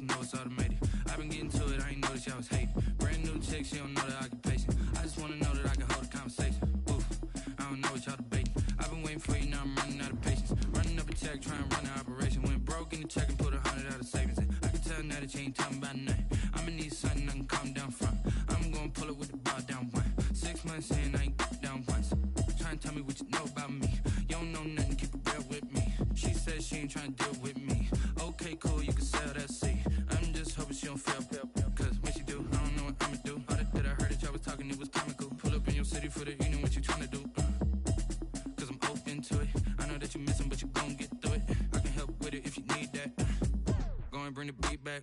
should know it's automated. I've been getting to it, I ain't noticed y'all was hating. Brand new chick, she don't know the occupation. I just wanna know that I can hold a conversation. Oof, I don't know what y'all debating. I've been waiting for you, now I'm running out of patience. Running up a check, trying to run an operation. Went broke in the check and put 100 out of savings in. I can tell now that you ain't talking about nothing. I'ma need something I can calm down front. I'm gonna pull it with the bar down one. 6 months in, I ain't down once. Trying to tell me what you know about me. You don't know nothing, keep it real with me. She said she ain't trying to deal with me. Okay, cool, you can sell that seat. I'm just hoping she don't fail. Cause when she do, I don't know what I'ma do. All that I heard that y'all was talking, it was comical. Pull up in your city for the evening, what you trying to do? Cause I'm open to it. I know that you missing, but you gon' get through it. I can help with it if you need that. Go and bring the beat back.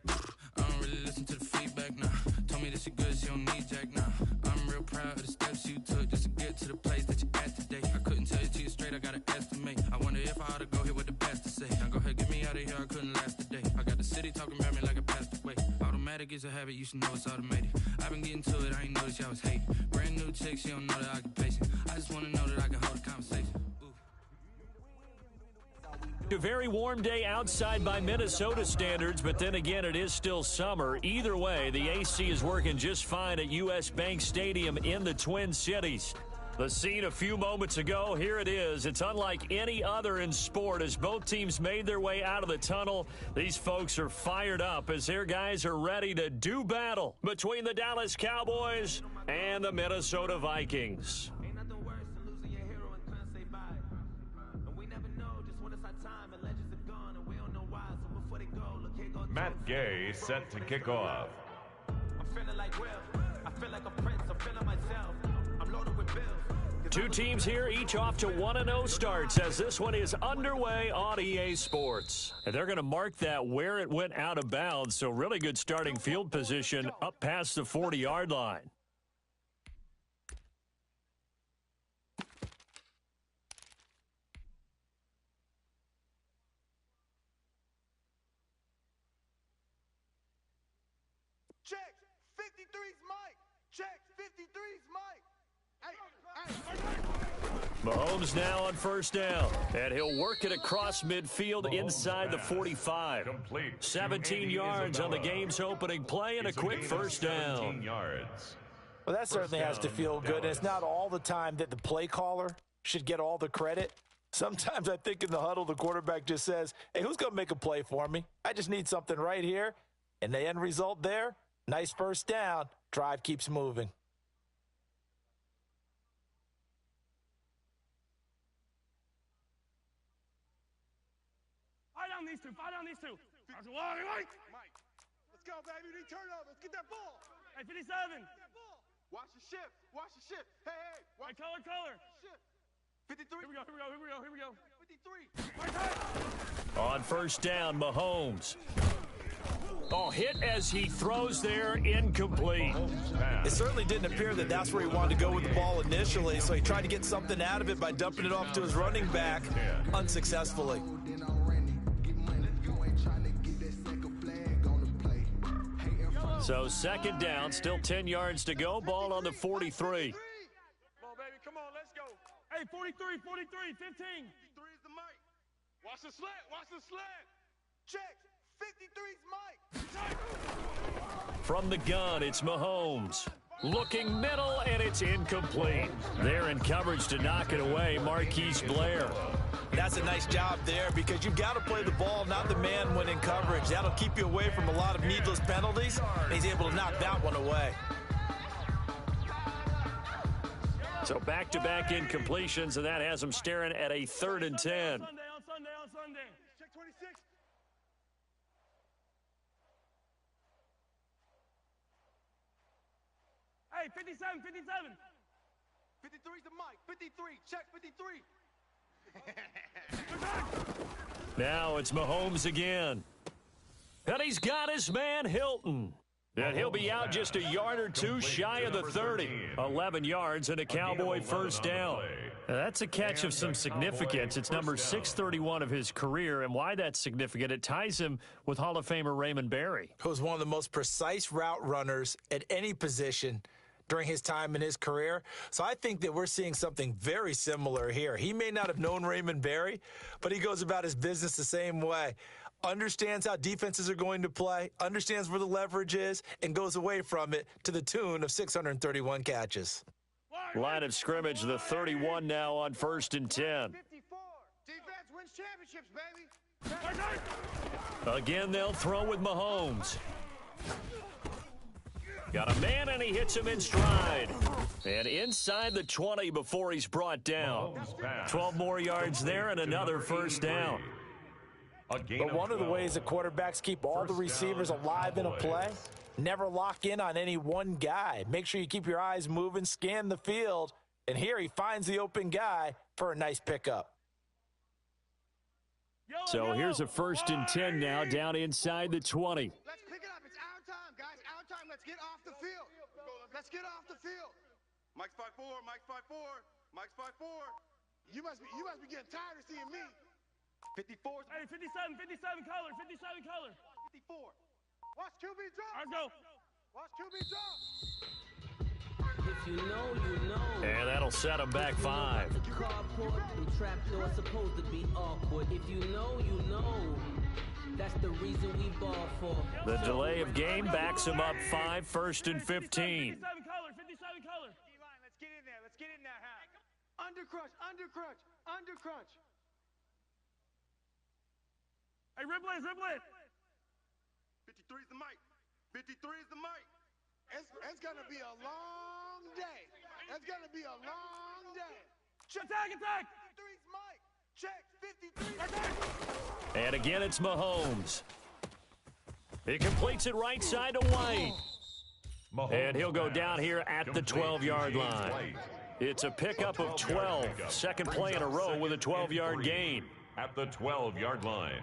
I don't really listen to the feedback, nah. Told me that she good, she don't need jack, nah. I'm real proud of the steps you took just to get to the place that you're at today. I couldn't tell you to you straight, I gotta estimate. I wonder if I ought to go here with the best to say. Now go ahead, get me out of here, I couldn't last a day. I got the city talking about me like I passed away. Automatic is a habit, you should know it's automated. I've been getting to it, I ain't noticed y'all was hating. Brand new chick, she don't know the occupation. I just wanna know that I can hold a conversation. A very warm day outside by Minnesota standards, but then again, it is still summer. Either way, the AC is working just fine at U.S. Bank Stadium in the Twin Cities. The scene a few moments ago, here it is. It's unlike any other in sport as both teams made their way out of the tunnel. These folks are fired up as their guys are ready to do battle between the Dallas Cowboys and the Minnesota Vikings. Matt Gay set to kick off. I'm feeling like Will. I feel like a prince. I'm feeling myself. I'm loaded with bills. Two teams here, each off to 1-0 starts as this one is underway on EA Sports. And they're going to mark that where it went out of bounds, so really good starting field position up past the 40-yard line. Check, 53's Mike. Check, 53's Mike. Mahomes now on first down, and he'll work it across midfield inside the 45. Complete. 17 yards on the game's opening play and a quick first down. Well, that certainly has to feel good. It's not all the time that the play caller should get all the credit. Sometimes I think in the huddle, the quarterback just says, hey, who's going to make a play for me? I just need something right here. And the end result there, nice first down. Drive keeps moving. Fight on these two. Mike, let's go, baby. We need turnover. Let's get that ball. Hey, 57. Get that ball. Watch the shift. Watch the shift. Hey. Hey, color. Shift. 53. Here we go. 53. On first down, Mahomes. Oh, hit as he throws there, incomplete. It certainly didn't appear that that's where he wanted to go with the ball initially, so he tried to get something out of it by dumping it off to his running back unsuccessfully. So second down, still 10 yards to go, ball on the 43. Come on, baby, come on, let's go. Hey, 43, 15. 53 is the Mike. Watch the slant. Check, 53's Mike. From the gun, it's Mahomes. Looking middle, and it's incomplete. There in coverage to knock it away, Marquise Blair. That's a nice job there because you've got to play the ball, not the man when in coverage. That'll keep you away from a lot of needless penalties, and he's able to knock that one away. So back-to-back incompletions, and that has him staring at a 3rd and 10. On Sunday. Check 26. Hey, 57. 53's the Mike. 53. Check 53. Now it's Mahomes again. And he's got his man Hilton. And he'll be out just a yard or two shy of the 30. 11 yards and a Cowboy first down. Now, that's a catch of some significance. It's number 631 of his career, and why that's significant, it ties him with Hall of Famer Raymond Berry. Who's one of the most precise route runners at any position. during his time in his career. So I think that we're seeing something very similar here. He may not have known Raymond Berry, but he goes about his business the same way. Understands how defenses are going to play, understands where the leverage is, and goes away from it to the tune of 631 catches. Line of scrimmage, the 31 now on 1st and 10. 54. Defense wins championships, baby. Again, they'll throw with Mahomes. Got a man, and he hits him in stride. And inside the 20 before he's brought down. 12 more yards there and another first down. But one of the ways that quarterbacks keep all the receivers alive in a play, never lock in on any one guy. Make sure you keep your eyes moving, scan the field, and here he finds the open guy for a nice pickup. So here's a 1st and 10 now down inside the 20. Let's pick it up. It's our time, guys. Our time. Let's get off the field. Let's get off the field. Mike's 5'4". Mike's 5'4". Mike's 5'4". You must be getting tired of seeing me. 54. Hey, 57 color, 57 color. 54. Watch QB drop. Let's go. Watch QB drop. If you know, you know. And that'll set him back 5. The carport and trapdoor supposed to be awkward. If you know, you know. That's the reason we ball for. The delay of game backs him up 5, 1st and 15. 57 color, 57 color. D-line, let's get in there. Let's get in that half. Undercrunch, undercrunch, undercrunch. Hey, riblet. 53 is the mic. 53 is the mic. It's going to be a long day. It's going to be a long day. Attack. 53's mic. Check. 53. Attack. And again, it's Mahomes. He completes it right side to White. And he'll go down here at the 12-yard line. It's a pickup of 12. Second play in a row with a 12-yard gain. At the 12-yard line.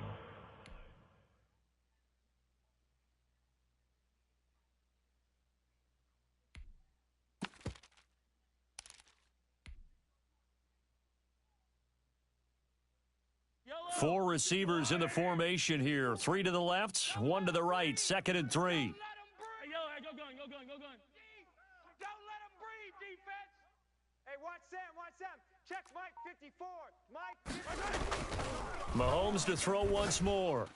Four receivers in the formation here. 3 to the left, 1 to the right. 2nd and 3. Hey, go going. Don't let him breathe, defense. Hey, watch Sam. Check Mike 54. Mike 54. Mahomes to throw once more.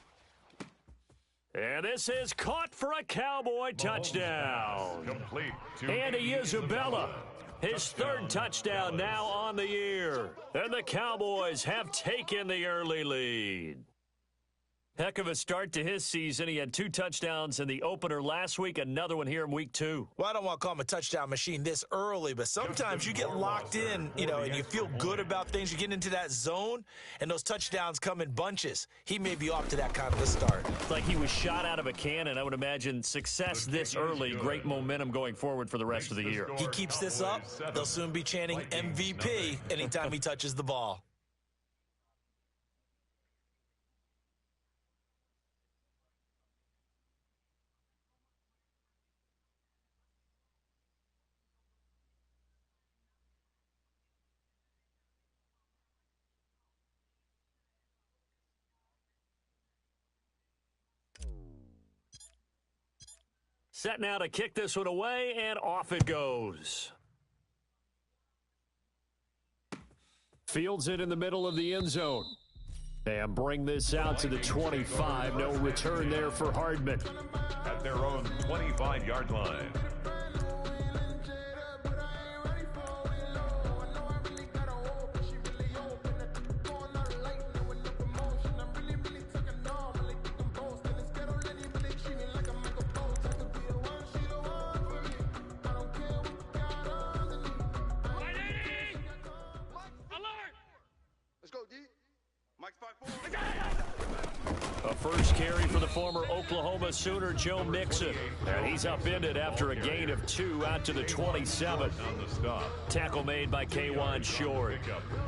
And this is caught for a Cowboy touchdown. Complete to Andy Isabella. His 3rd touchdown now on the year. And the Cowboys have taken the early lead. Heck of a start to his season. He had 2 touchdowns in the opener last week, another one here in week 2. Well, I don't want to call him a touchdown machine this early, but sometimes you get locked in, and you feel good about things. You get into that zone, and those touchdowns come in bunches. He may be off to that kind of a start. It's like he was shot out of a cannon. I would imagine success this early, great momentum going forward for the rest of the year. He keeps this up, they'll soon be chanting MVP anytime he touches the ball. Set now to kick this one away, and off it goes. Fields it in the middle of the end zone. And bring this out to the 25. No return there for Hardman. at their own 25-yard line. A first carry for the former Oklahoma Sooner, Joe Mixon. And he's upended after a gain of 2 out to the 27. Tackle made by K'Wan Short.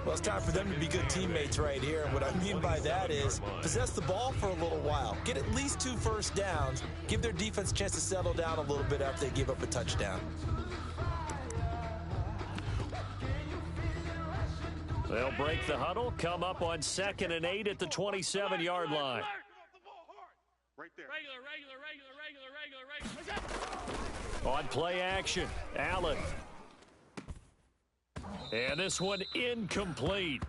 Well, it's time for them to be good teammates right here. And what I mean by that is possess the ball for a little while. Get at least 2 first downs. Give their defense a chance to settle down a little bit after they give up a touchdown. They'll break the huddle, come up on 2nd and 8 at the 27-yard line. Right there. Regular. On play action, Allen. And this one incomplete.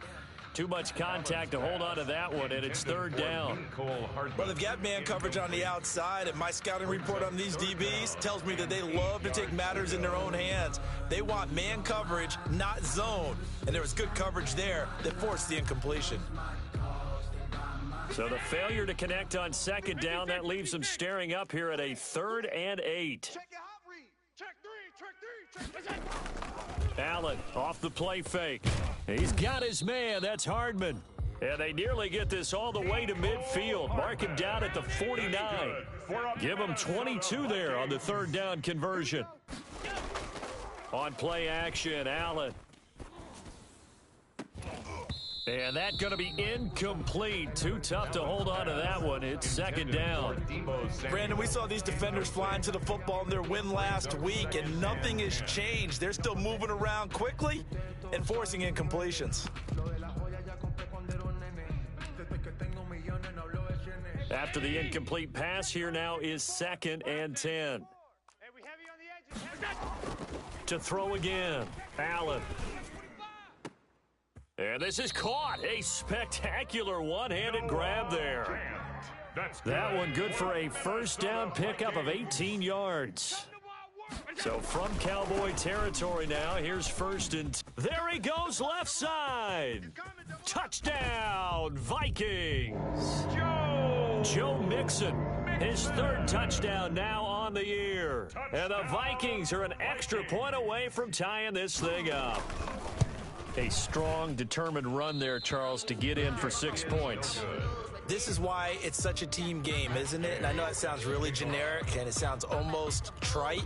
Too much contact to hold on to that one, and it's third down. Well, they've got man coverage on the outside, and my scouting report on these DBs tells me that they love to take matters in their own hands. They want man coverage, not zone. And there was good coverage there that forced the incompletion. So the failure to connect on second down, that leaves them staring up here at a 3rd and 8. Check your hot read. Check 3, check 3, check 3. Allen off the play fake. He's got his man. That's Hardman. And they nearly get this all the way to midfield. Mark him down at the 49. Give him 22 there on the 3rd down conversion. On play action, Allen. And that's going to be incomplete. Too tough to hold on to that one. It's 2nd down. Brandon, we saw these defenders flying to the football in their win last week, and nothing has changed. They're still moving around quickly and forcing incompletions. After the incomplete pass, here now is 2nd and 10. Hey, we heavy on the edges. To throw again, Allen. And this is caught. A spectacular one-handed grab there. That one good for a 1st down pickup of 18 yards. So from Cowboy territory now, here's 1st and... There he goes, left side. Touchdown, Vikings. Joe Mixon, his 3rd touchdown now on the year. And the Vikings are an extra point away from tying this thing up. A strong, determined run there, Charles, to get in for 6 points. This is why it's such a team game, isn't it? And I know it sounds really generic and it sounds almost trite,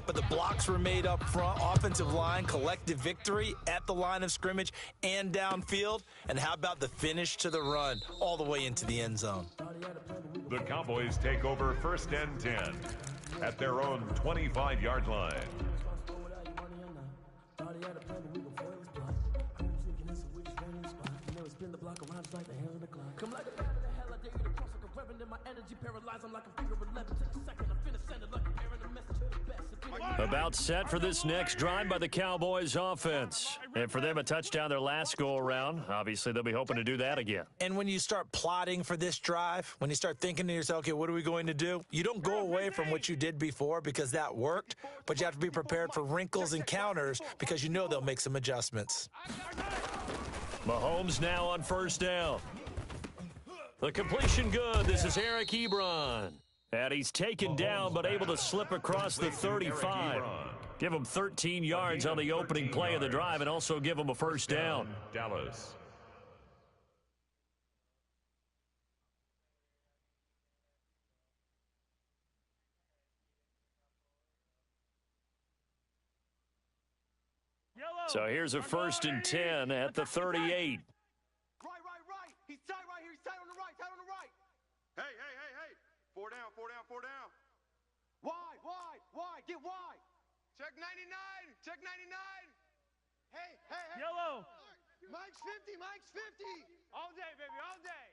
but the blocks were made up front, offensive line, collective victory at the line of scrimmage and downfield. And how about the finish to the run all the way into the end zone? The Cowboys take over 1st and 10 at their own 25-yard line. About set for this next drive by the Cowboys offense. And for them, a touchdown their last go-around. Obviously, they'll be hoping to do that again. And when you start plotting for this drive, when you start thinking to yourself, okay, what are we going to do? You don't go away from what you did before because that worked, but you have to be prepared for wrinkles and counters because you know they'll make some adjustments. Mahomes now on 1st down. The completion good. This is Eric Ebron. And he's taken down but able to slip across the 35. Give him 13 yards on the opening play of the drive and also give him a 1st down. Dallas. So here's a 1st and 10 at the 38. Right. He's tight right here. He's tight on the right. Tight on the right. Hey. 4 down. Wide. Get wide. Check 99. Hey. Yellow. Mike's 50. All day, baby, all day.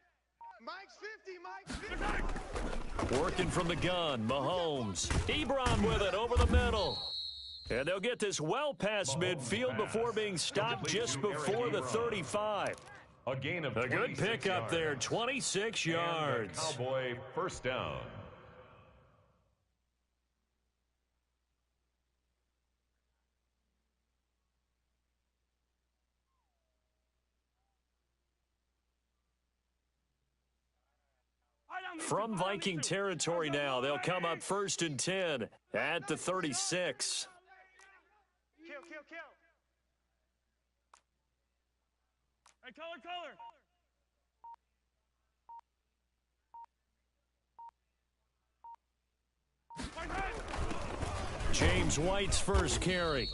Mike's 50. Working from the gun, Mahomes. Ebron with it over the middle. And they'll get this well past midfield before being stopped just before the 35. A gain of a good pickup there, 26 yards. Cowboy 1st down. From Viking territory now, they'll come up 1st and 10 at the 36. Kill. Hey, color. James White's first carry.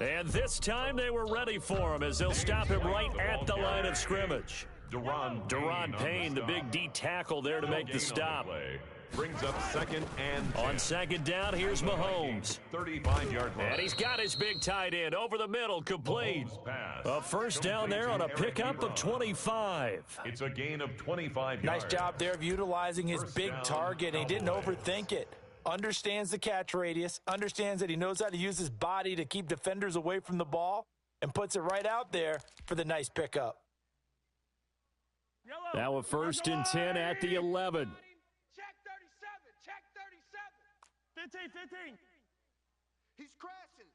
And this time they were ready for him as they'll stop him right at the line of scrimmage. Deron Payne, the big D tackle there to make the stop. Brings up 2nd and 10. On 2nd down, here's Mahomes. 35-yard line. And he's got his big tight end over the middle, complete. A 1st down there on a pickup of 25. It's a gain of 25 yards. Nice job there of utilizing his big target. He didn't overthink it. understands the catch radius, understands that he knows how to use his body to keep defenders away from the ball, and puts it right out there for the nice pickup. Now a 1st and 10 at the 11. Check 37. Check 37. 15. He's crashing.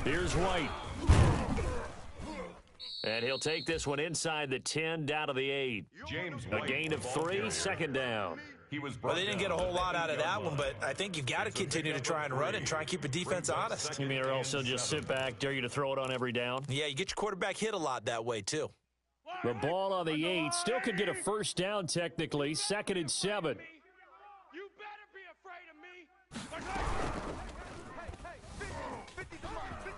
Here's White. And he'll take this one inside the 10 down to the 8. James A White, gain of the ball 3, carrier. 2nd down. He was Well, they didn't get a whole lot out of that one, but I think you've got to It's a continue to pickup try of and run 3. and try and keep the defense honest. You mean or else they'll just sit back, dare you to throw it on every down? Yeah, you get your quarterback hit a lot that way, too. The ball on the 8 still could get a 1st down technically, 2nd and 7. You better be afraid of me.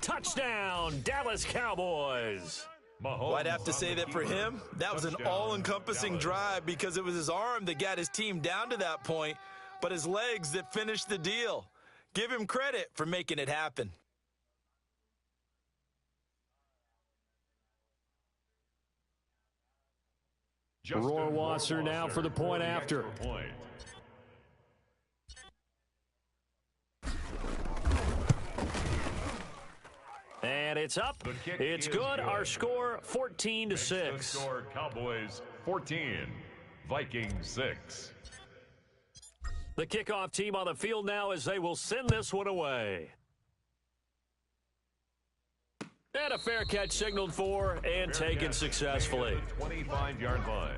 Touchdown, Dallas Cowboys. Mahomes Well, I'd have to on say the that for keeper. him, that was an Touchdown, all-encompassing Dallas. drive because it was his arm that got his team down to that point, but his legs that finished the deal. Give him credit for making it happen. Justin Rohrwasser now for the point the after. extra point. And it's up. The kick It's is good. Our score 14 to Makes the 6. score Cowboys 14, Vikings 6. The kickoff team on the field now as they will send this one away. And a fair catch signaled for and taken successfully. 25-yard line.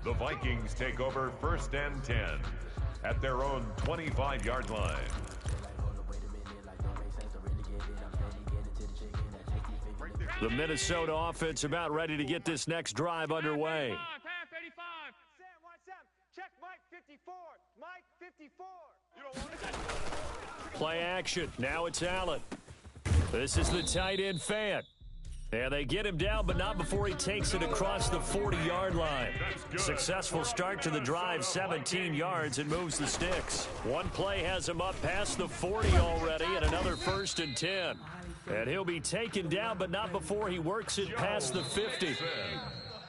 The Vikings take over 1st and 10 at their own 25-yard line. The Minnesota offense about ready to get this next drive underway. Half 85. Sam, what's up? Check Mike 54. Mike 54. You don't want it. Play action. Now it's Allen. This is the tight end Fant. And they get him down, but not before he takes it across the 40-yard line. Successful start to the drive, 17 yards, and moves the sticks. One play has him up past the 40 already, and another 1st and 10. And he'll be taken down, but not before he works it past the 50.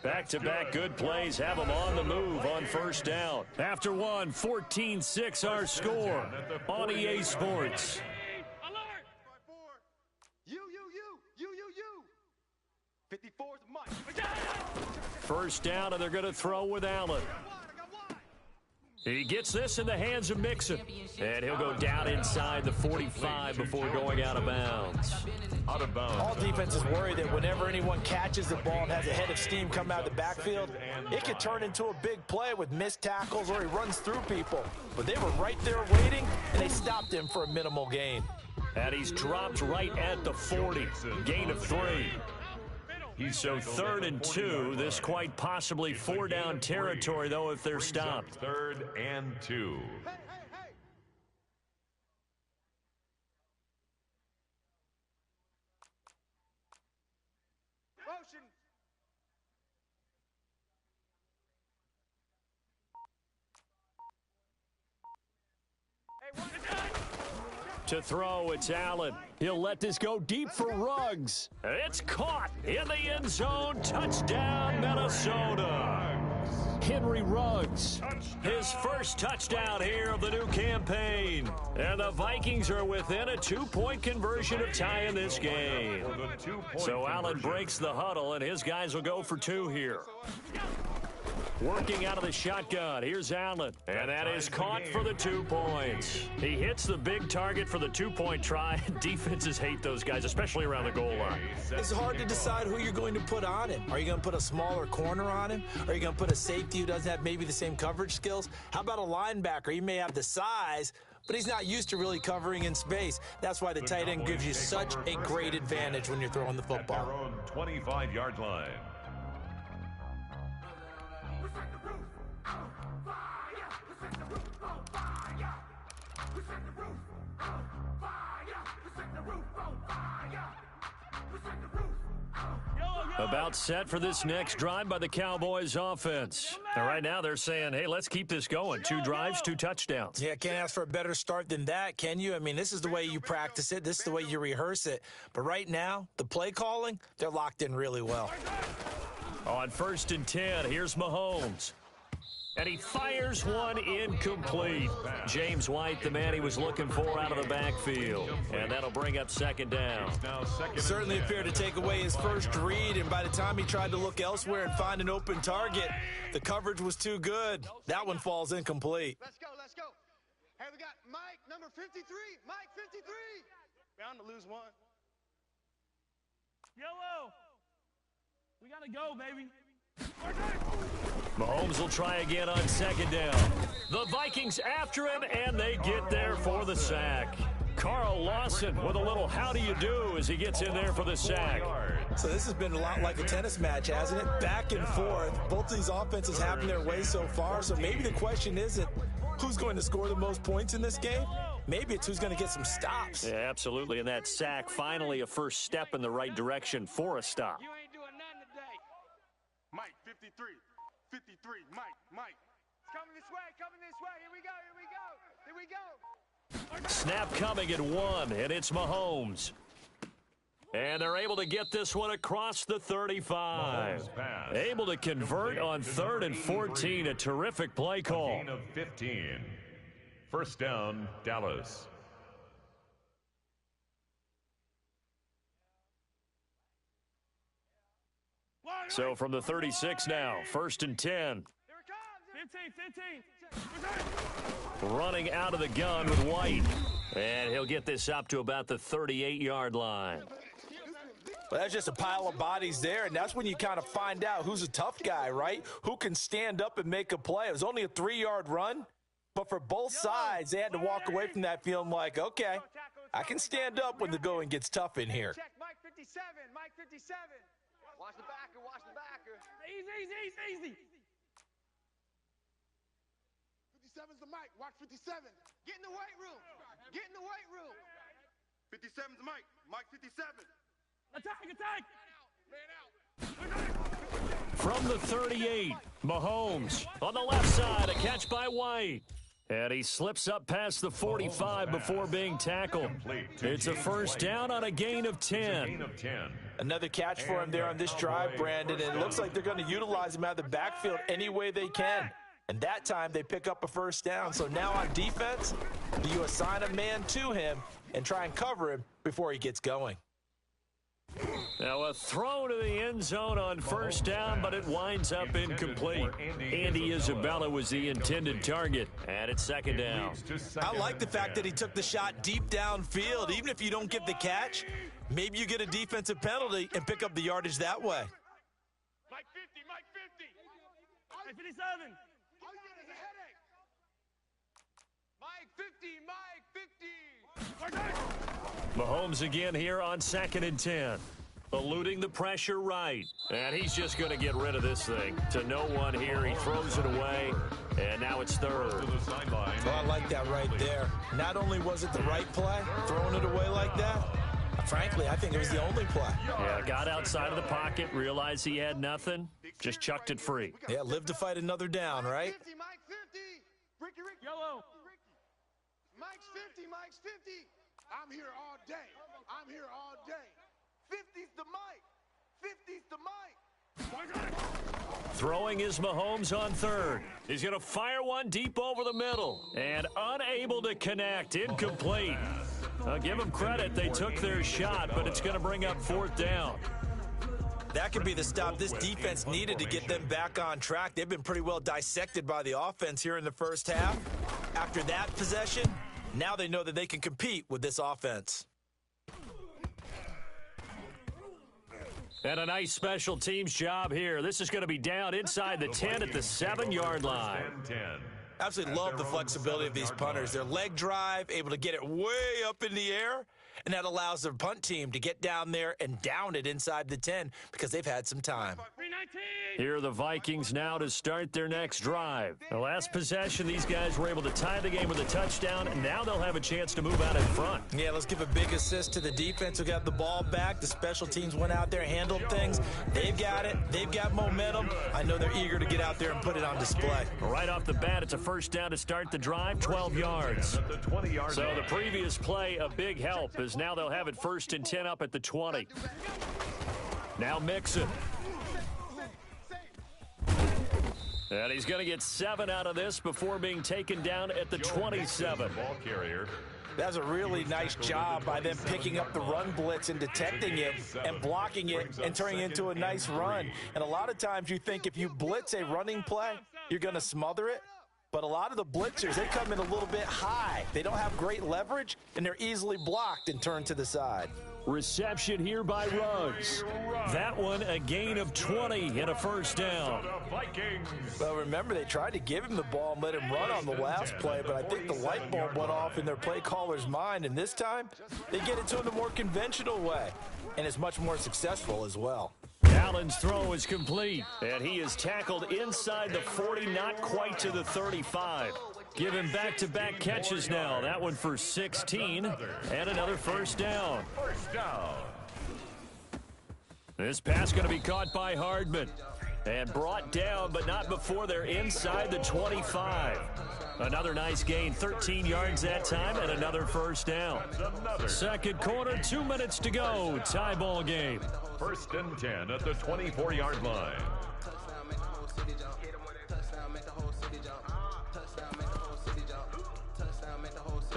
Back-to-back good plays have him on the move on 1st down. After one, 14-6 our score on EA Sports. Alert! 54's Mike. 1st down, and they're going to throw with Allen. He gets this in the hands of Mixon. And he'll go down inside the 45 before going out of bounds. Out of bounds. All defenses worry that whenever anyone catches the ball and has a head of steam come out of the backfield, it could turn into a big play with missed tackles or he runs through people. But they were right there waiting, and they stopped him for a minimal gain. And he's dropped right at the 40. Gain of 3. So 3rd and 2. This quite possibly 4-down territory, though, if they're stopped. 3rd and 2. Motion. To throw, it's Allen. He'll let this go deep for Ruggs. It's caught in the end zone. Touchdown, Minnesota. Henry Ruggs, his first touchdown here of the new campaign. And the Vikings are within a 2-point conversion of tying this game. So Allen breaks the huddle, and his guys will go for 2 here. Working out of the shotgun, here's Allen. And that is caught for the 2 points. He hits the big target for the 2-point try. Defenses hate those guys, especially around the goal line. It's hard to decide who you're going to put on him. Are you going to put a smaller corner on him? Are you going to put a safety who doesn't have maybe the same coverage skills? How about a linebacker? He may have the size, but he's not used to really covering in space. That's why the tight end gives you such a great advantage when you're throwing the At their football. own 25-yard line. About set for this next drive by the Cowboys offense. And right now they're saying, hey, let's keep this going. 2 drives, 2 touchdowns. Yeah, can't ask for a better start than that, can you? I mean, this is the way you practice it. This is the way you rehearse it. But right now, the play calling, they're locked in really well. On 1st and 10, here's Mahomes. And he fires one incomplete. James White, the man he was looking for out of the backfield. And that'll bring up second down. Certainly appeared to take away his first read, and by the time he tried to look elsewhere and find an open target, the coverage was too good. That one falls incomplete. Let's go, let's go. Hey, we got Mike, number 53. Mike, 53. Bound to lose one. Yellow. We got to go, baby. Mahomes will try again on second down. The Vikings after him, and they get there for the sack. Carl Lawson with a little how do you do as he gets in there for the sack. So this has been a lot like a tennis match, hasn't it? Back and forth. Both of these offenses having their way so far, so maybe the question isn't who's going to score the most points in this game. Maybe it's who's going to get some stops. Yeah, absolutely, and that sack finally a first step in the right direction for a stop. You ain't doing nothing today. Mike, 53. 53. Mike. It's coming this way, Here we go. Snap coming at 1, and it's Mahomes. And they're able to get this one across the 35. Able to convert on 3rd and 14. A terrific play call. Gain of 15. First down, Dallas. So from the 36 now, 1st and 10. Here it comes. 15. Running out of the gun with White. And he'll get this up to about the 38-yard line. Well, that's just a pile of bodies there, and that's when you kind of find out who's a tough guy, right? Who can stand up and make a play. It was only a 3-yard run, but for both sides, they had to walk away from that feeling like, okay, I can stand up when the going gets tough in here. Check Mike 57. Mike 57. Watch the backer. Easy. 57's the Mike. Watch 57. Get in the weight room. 57's the Mike. Mike 57. Attack. From the 38, Mahomes on the left side, a catch by White. And he slips up past the 45 before being tackled. It's a first down on a gain of 10. Another catch for him there on this drive, Brandon, and it looks like they're going to utilize him out of the backfield any way they can. And that time they pick up a first down. So now on defense, you assign a man to him and try and cover him before he gets going. Now a throw to the end zone on first down, but it winds up incomplete. Andy Isabella was the intended target, and it's second down. I like the fact that he took the shot deep downfield. Even if you don't get the catch, maybe you get a defensive penalty and pick up the yardage that way. Mike 50. Mike 57. All you get is a headache. Mike 50. Mahomes again here on 2nd and 10. Eluding the pressure right. And he's just going to get rid of this thing. To no one here. He throws it away. And now it's 3rd. Well, I like that right there. Not only was it the right play, throwing it away like that, frankly, I think it was the only play. Yeah, got outside of the pocket, realized he had nothing, just chucked it free. Yeah, live to fight another down, right? 50, Mike 50. Ricky. Yellow. Mike's 50. I'm here all day. 50's the Mike. Throwing is Mahomes on 3rd. He's going to fire one deep over the middle. And unable to connect. Incomplete. I'll give them credit. They took their shot, but it's going to bring up 4th down. That could be the stop this defense needed to get them back on track. They've been pretty well dissected by the offense here in the first half. After that possession, now they know that they can compete with this offense. And a nice special teams job here. This is going to be down inside the 10 at the 7-yard line. Absolutely love the flexibility of these punters. Their leg drive, able to get it way up in the air, and that allows their punt team to get down there and down it inside the 10 because they've had some time. Here are the Vikings now to start their next drive. The last possession, these guys were able to tie the game with a touchdown, and now they'll have a chance to move out in front. Yeah, let's give a big assist to the defense who got the ball back. The special teams went out there, handled things. They've got it. They've got momentum. I know they're eager to get out there and put it on display. Right off the bat, it's a first down to start the drive, 12 yards. So the previous play, a big help, as now they'll have it 1st and 10 up at the 20. Now Mixon. And he's going to get 7 out of this before being taken down at the 27. Ball carrier. That's a really nice job by them picking up the run blitz and detecting it and blocking it and turning it into a nice run. And a lot of times you think if you blitz a running play, you're going to smother it. But a lot of the blitzers, they come in a little bit high. They don't have great leverage, and they're easily blocked and turned to the side. Reception here by Ruggs. That one a gain of 20 and a first down. Well, remember, they tried to give him the ball and let him run on the last play, but I think the light bulb went off in their play caller's mind, and this time they get it to him the more conventional way, and it's much more successful as well. Allen's throw is complete, and he is tackled inside the 40, not quite to the 35. Give him back-to-back catches now. That one for 16 and another first down. This pass going to be caught by Hardman and brought down, but not before they're inside the 25. Another nice gain, 13 yards that time, and another first down. Second quarter, 2 minutes to go. Tie ball game. 1st and 10 at the 24-yard line.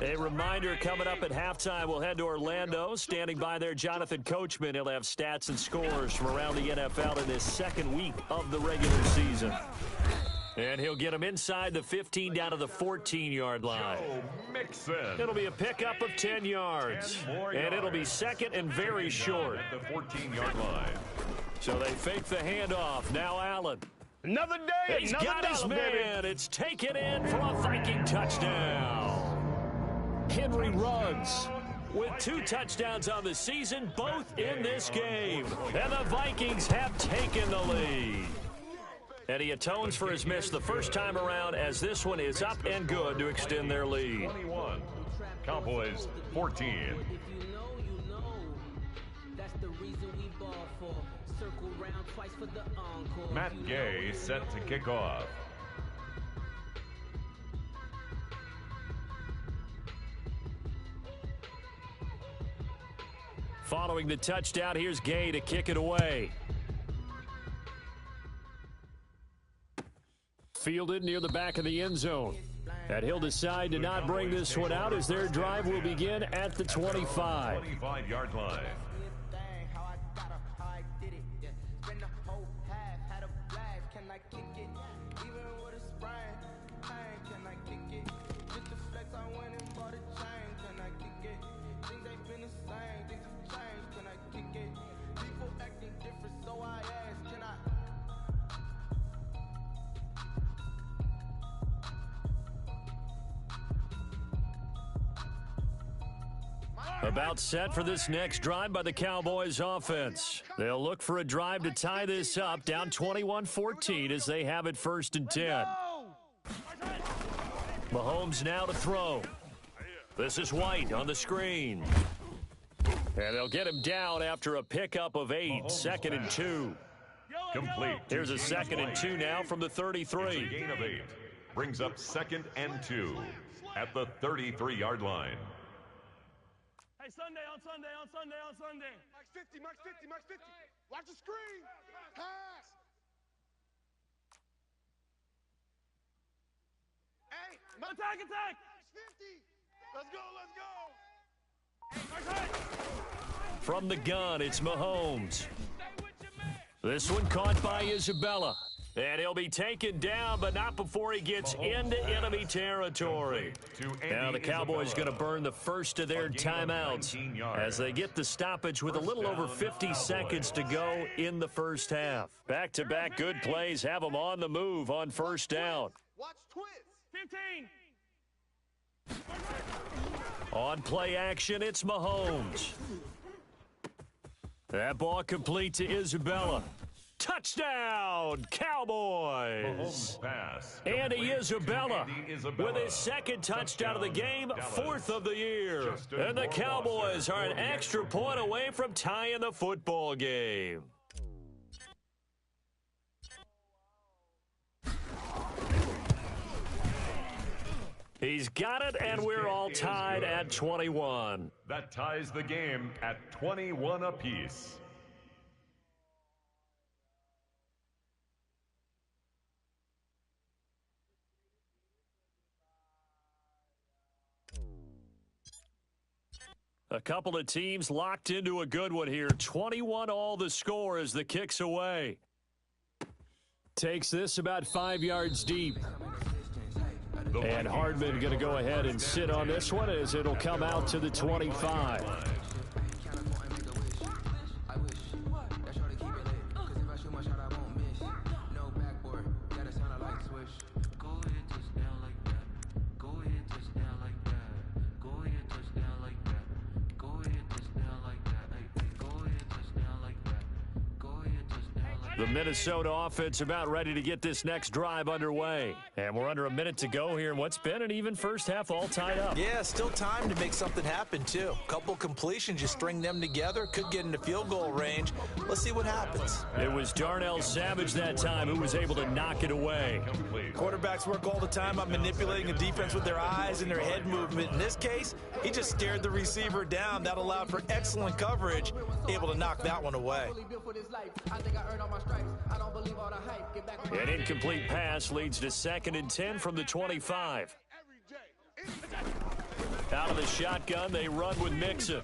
A reminder, coming up at halftime, we'll head to Orlando. Standing by there, Jonathan Coachman. He'll have stats and scores from around the NFL in this second week of the regular season. And he'll get him inside the 15 down to the 14-yard line. It'll be a pickup of 10 yards. And it'll be second and very short. At the 14-yard line. So they fake the handoff. Now Allen. Another day, He's another got his dollar, man. baby. It's taken in for a Viking touchdown. Henry Ruggs with 2 touchdowns on the season, both in this game. And the Vikings have taken the lead. And he atones for his miss the first time around as this one is up and good to extend their lead. 21. Cowboys 14. If you know, you know. That's the reason we ball for. Circle round twice for the encore. Matt Gay set to kick off. Following the touchdown, here's Gay to kick it away. Fielded near the back of the end zone. And he'll decide to not bring this one out as their drive will begin at the 25. 25-yard line. About set for this next drive by the Cowboys offense. They'll look for a drive to tie this up, down 21-14 as they have it 1st and 10. Mahomes now to throw. This is White on the screen. And they'll get him down after a pickup of 8, 2nd and 2. Complete. Here's a 2nd and 2 now from the 33. It's a gain of 8. Brings up 2nd and 2 at the 33-yard line. Hey, Sunday. Mike's 50. Watch the screen. Pass. Hey, attack. It's 50. Let's go. From the gun, it's Mahomes. This one caught by Isabella. And he'll be taken down, but not before he gets into enemy territory. Now the Cowboys going to burn the first of their timeouts as they get the stoppage with a little over 50 seconds to go in the first half. Back-to-back good plays have them on the move on first down. Watch twist. 15. On play action, it's Mahomes. That ball complete to Isabella. Touchdown, Cowboys! Pass. Andy Isabella Isabella with his 2nd touchdown of the game, 4th of the year. And the Cowboys are an extra point away from tying the football game. He's got it, and we're all tied at 21. That ties the game at 21 apiece. A couple of teams locked into a good one here. 21 all the score as the kick's away. Takes this about 5 yards deep. And Hardman going to go ahead and sit on this one as it'll come out to the 25. The Minnesota offense about ready to get this next drive underway. And we're under a minute to go here in what's been an even first half, all tied up. Yeah, still time to make something happen, too. Couple completions, you string them together, could get into field goal range. Let's see what happens. It was Darnell Savage that time who was able to knock it away. Quarterbacks work all the time on manipulating a defense with their eyes and their head movement. In this case, he just stared the receiver down. That allowed for excellent coverage, able to knock that one away. An incomplete pass leads to 2nd and 10 from the 25. Out of the shotgun, they run with Mixon.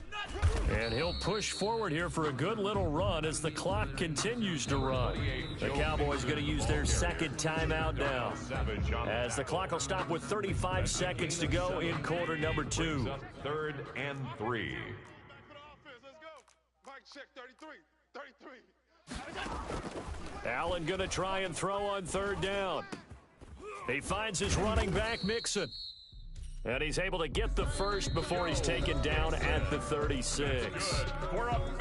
And he'll push forward here for a good little run as the clock continues to run. The Cowboys going to use their second timeout now, as the clock will stop with 35 seconds to go in quarter number 2. 3rd and 3. Mike, check 33. 33. Allen going to try and throw on 3rd down. He finds his running back, Mixon. And he's able to get the first before he's taken down at the 36.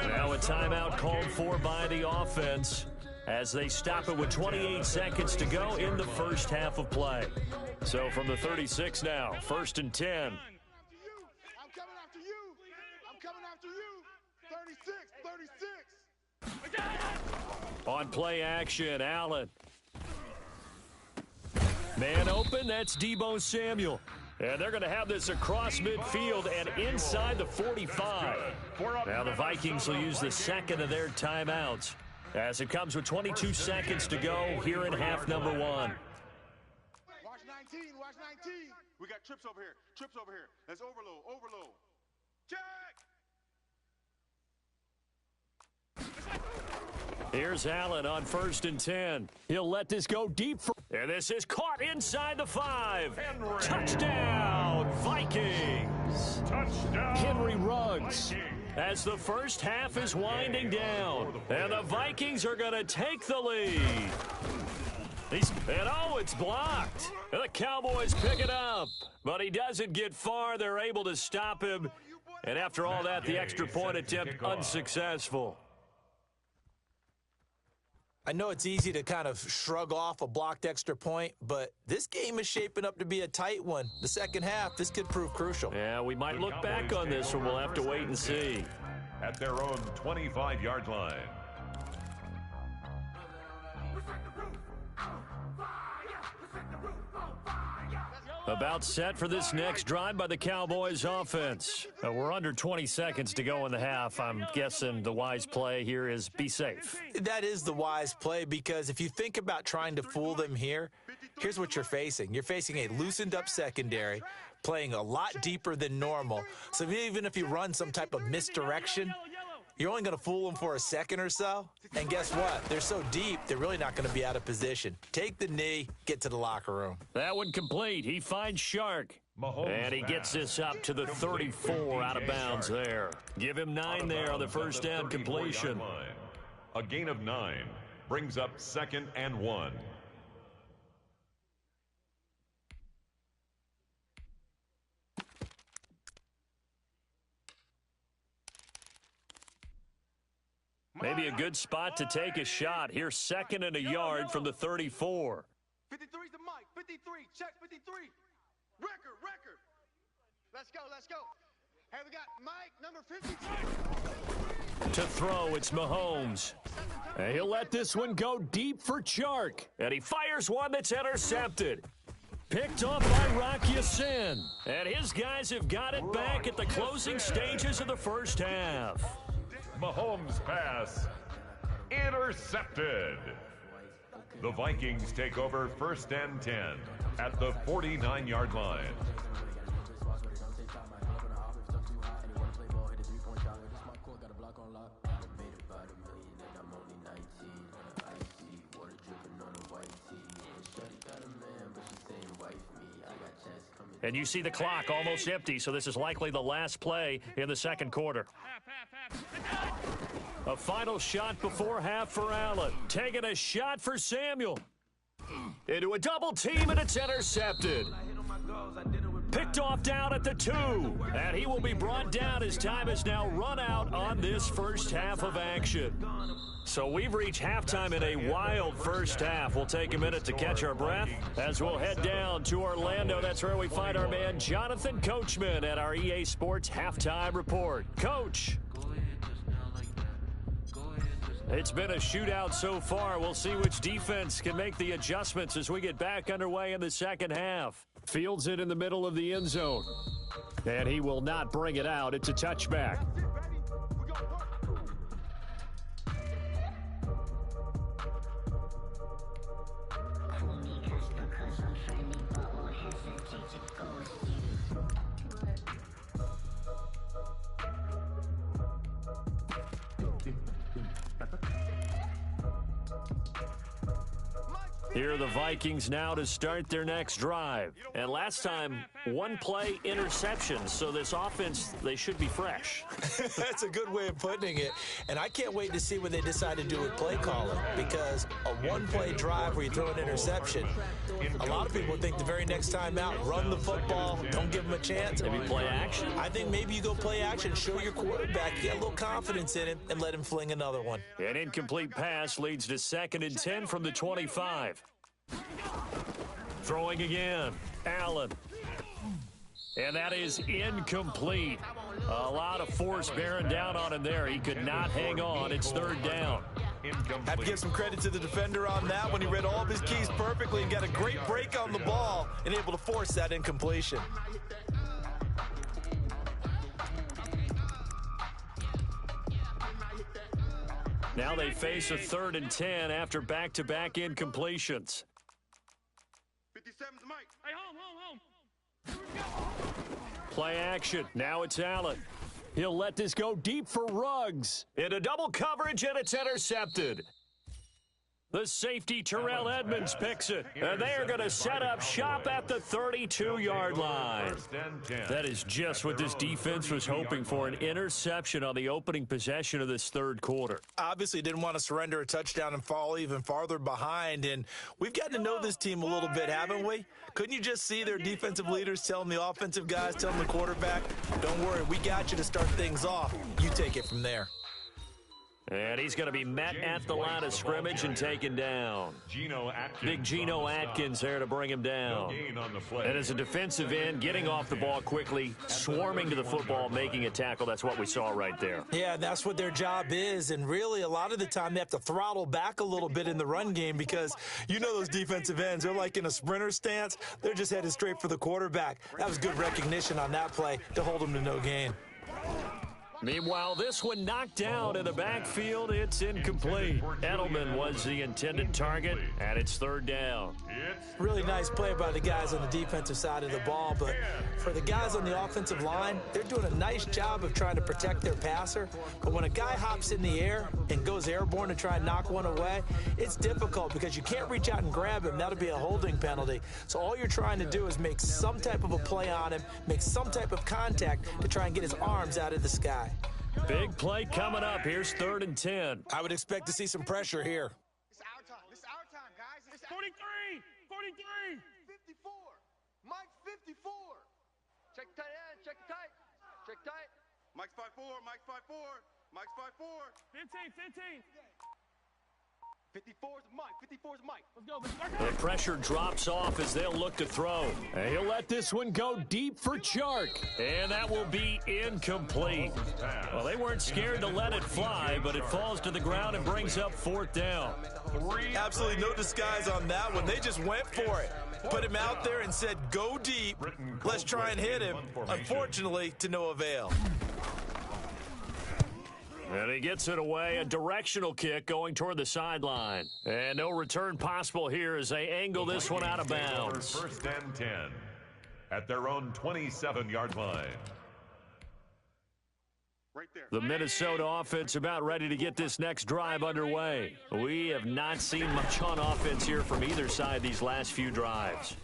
Now a timeout called for by the offense as they stop it with 28 seconds to go in the first half of play. So from the 36 now, 1st and 10. I'm coming after you. I'm coming after you. 36. On play action, Allen. Man open, that's Deebo Samuel. And they're going to have this across midfield and inside the 45. Now the Vikings will use the second of their timeouts as it comes with 22 seconds to go here in half number 1. Watch 19. Watch 19. We got trips over here. Trips over here. That's overload. Overload. Check. Here's Allen on 1st and 10. He'll let this go deep. And this is caught inside the 5. Touchdown, Vikings. Touchdown, Henry Ruggs. As the first half is winding down. And the Vikings are going to take the lead. And oh, it's blocked. And the Cowboys pick it up. But he doesn't get far. They're able to stop him. And after all that, the extra point attempt unsuccessful. I know it's easy to kind of shrug off a blocked extra point, but this game is shaping up to be a tight one. The second half, this could prove crucial. Yeah, we might look back on this one. We'll have to wait and see. At their own 25-yard line. About set for this next drive by the Cowboys offense. We're under 20 seconds to go in the half. I'm guessing the wise play here is be safe. That is the wise play, because if you think about trying to fool them here, here's what you're facing. You're facing a loosened up secondary, playing a lot deeper than normal. So even if you run some type of misdirection, you're only going to fool them for a second or so. And guess what? They're so deep, they're really not going to be out of position. Take the knee, get to the locker room. That one complete. He finds Shark. And he gets this up to the 34 out of bounds there. Give him 9 there on the first down completion. A gain of 9 brings up 2nd and 1. Maybe a good spot to take a shot. Here's 2nd and a yard from the 34. 53 to Mike. 53. Check 53. Record. Let's go. Hey, we got Mike, number 52. To throw, it's Mahomes. And he'll let this one go deep for Chark. And he fires one that's intercepted. Picked off by Rocky Sin. And his guys have got it back at the closing stages of the first half. Mahomes' pass intercepted. The Vikings take over 1st and 10 at the 49-yard line. And you see the clock almost empty, so this is likely the last play in the second quarter. A final shot before half for Allen. Taking a shot for Samuel. Into a double team, and it's intercepted. Picked off down at the 2. And he will be brought down as time has now run out on this first half of action. So we've reached halftime in a wild first half. We'll take a minute to catch our breath as we'll head down to Orlando. That's where we find our man Jonathan Coachman at our EA Sports Halftime Report. Coach. It's been a shootout so far. We'll see which defense can make the adjustments as we get back underway in the second half. Fields it in the middle of the end zone. And he will not bring it out. It's a touchback. Here are the Vikings now to start their next drive. And last time, one play interception. So this offense, they should be fresh. That's a good way of putting it. And I can't wait to see what they decide to do with play calling, because a one-play drive where you throw an interception, a lot of people think the very next time out, run the football, don't give them a chance. Maybe play action? I think maybe you go play action, show your quarterback, get a little confidence in him, and let him fling another one. An incomplete pass leads to 2nd and 10 from the 25. Throwing again, Allen. And that is incomplete. A lot of force bearing down on him there. He could not hang on. It's 3rd down. Have to give some credit to the defender on that one. He read all of his keys perfectly and got a great break on the ball and able to force that incompletion. Now they face a 3rd and 10 after back-to-back incompletions. 57's Mike. Hey, home. Play action. Now it's Allen. He'll let this go deep for Ruggs. Into double coverage, and it's intercepted. The safety, Terrell Edmonds, picks it. And they are going to set up shop at the 32-yard line. That is just what this defense was hoping for, an interception on the opening possession of this third quarter. Obviously didn't want to surrender a touchdown and fall even farther behind. And we've gotten to know this team a little bit, haven't we? Couldn't you just see their defensive leaders telling the offensive guys, telling the quarterback, don't worry, we got you to start things off. You take it from there. And he's going to be met at the line of scrimmage and taken down. Big Geno Atkins there to bring him down. And as a defensive end, getting off the ball quickly, swarming to the football, making a tackle. That's what we saw right there. Yeah, that's what their job is. And really, a lot of the time, they have to throttle back a little bit in the run game because you know those defensive ends, they're like in a sprinter stance. They're just headed straight for the quarterback. That was good recognition on that play to hold them to no gain. Meanwhile, this one knocked down in the backfield. It's incomplete. Edelman was the intended target, and it's 3rd down. Really nice play by the guys on the defensive side of the ball, but for the guys on the offensive line, they're doing a nice job of trying to protect their passer. But when a guy hops in the air and goes airborne to try and knock one away, it's difficult because you can't reach out and grab him. That'll be a holding penalty. So all you're trying to do is make some type of a play on him, make some type of contact to try and get his arms out of the sky. Big play coming up. Here's 3rd and 10. I would expect to see some pressure here. It's our time. It's our time, guys. It's 43! 43! 54. Mike 54. Check tight end. Check tight. Check tight. Mike's 5'4". Mike's 5'4". Mike's 5'4". 15. 54's Mike. 54's Mike. Let's go. The pressure drops off as they'll look to throw. And he'll let this one go deep for Chark. And that will be incomplete. Well, they weren't scared to let it fly, but it falls to the ground and brings up 4th down. Absolutely no disguise on that one. They just went for it. Put him out there and said, go deep. Let's try and hit him. Unfortunately, to no avail. And he gets it away, a directional kick going toward the sideline. And no return possible here as they angle this one out of bounds. 1st and 10 at their own 27-yard line. Right there. The Minnesota offense about ready to get this next drive underway. We have not seen much on offense here from either side these last few drives.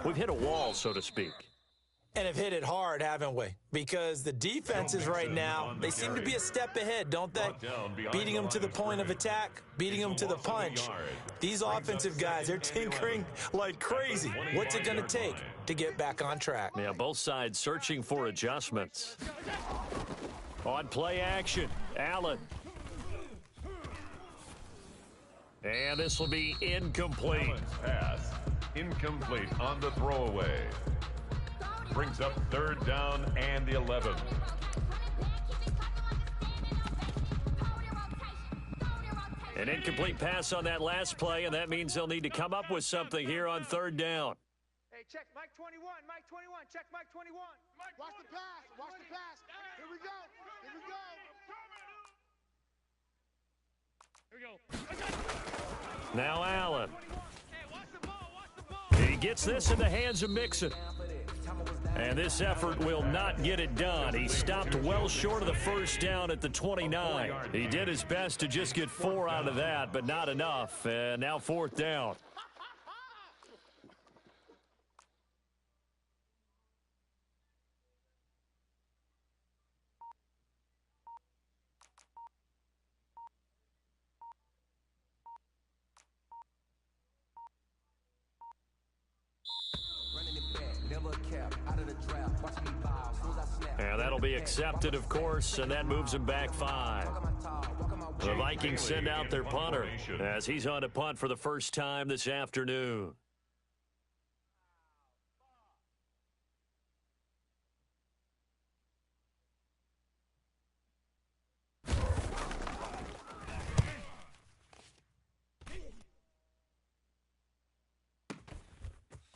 We've hit a wall, so to speak. And have hit it hard, haven't we? Because the defenses right now, they seem to be a step ahead, don't they? Beating them to the point of attack, beating them to the punch. These offensive guys, they're tinkering like crazy. What's it going to take to get back on track? Yeah, both sides searching for adjustments. On play action, Allen. And this will be incomplete. Pass. Incomplete on the throwaway. Brings up 3rd down and 11. An incomplete pass on that last play, and that means they'll need to come up with something here on 3rd down. Hey, check Mike 21, Mike 21, check Mike 21. Watch the pass, watch the pass. Here we go, here we go. Now Allen. He gets this in the hands of Mixon. And this effort will not get it done. He stopped well short of the 1st down at the 29. He did his best to just get 4 out of that, but not enough. And now 4th down. And that'll be accepted, of course, and that moves him back 5. The Vikings send out their punter as he's on to punt for the first time this afternoon.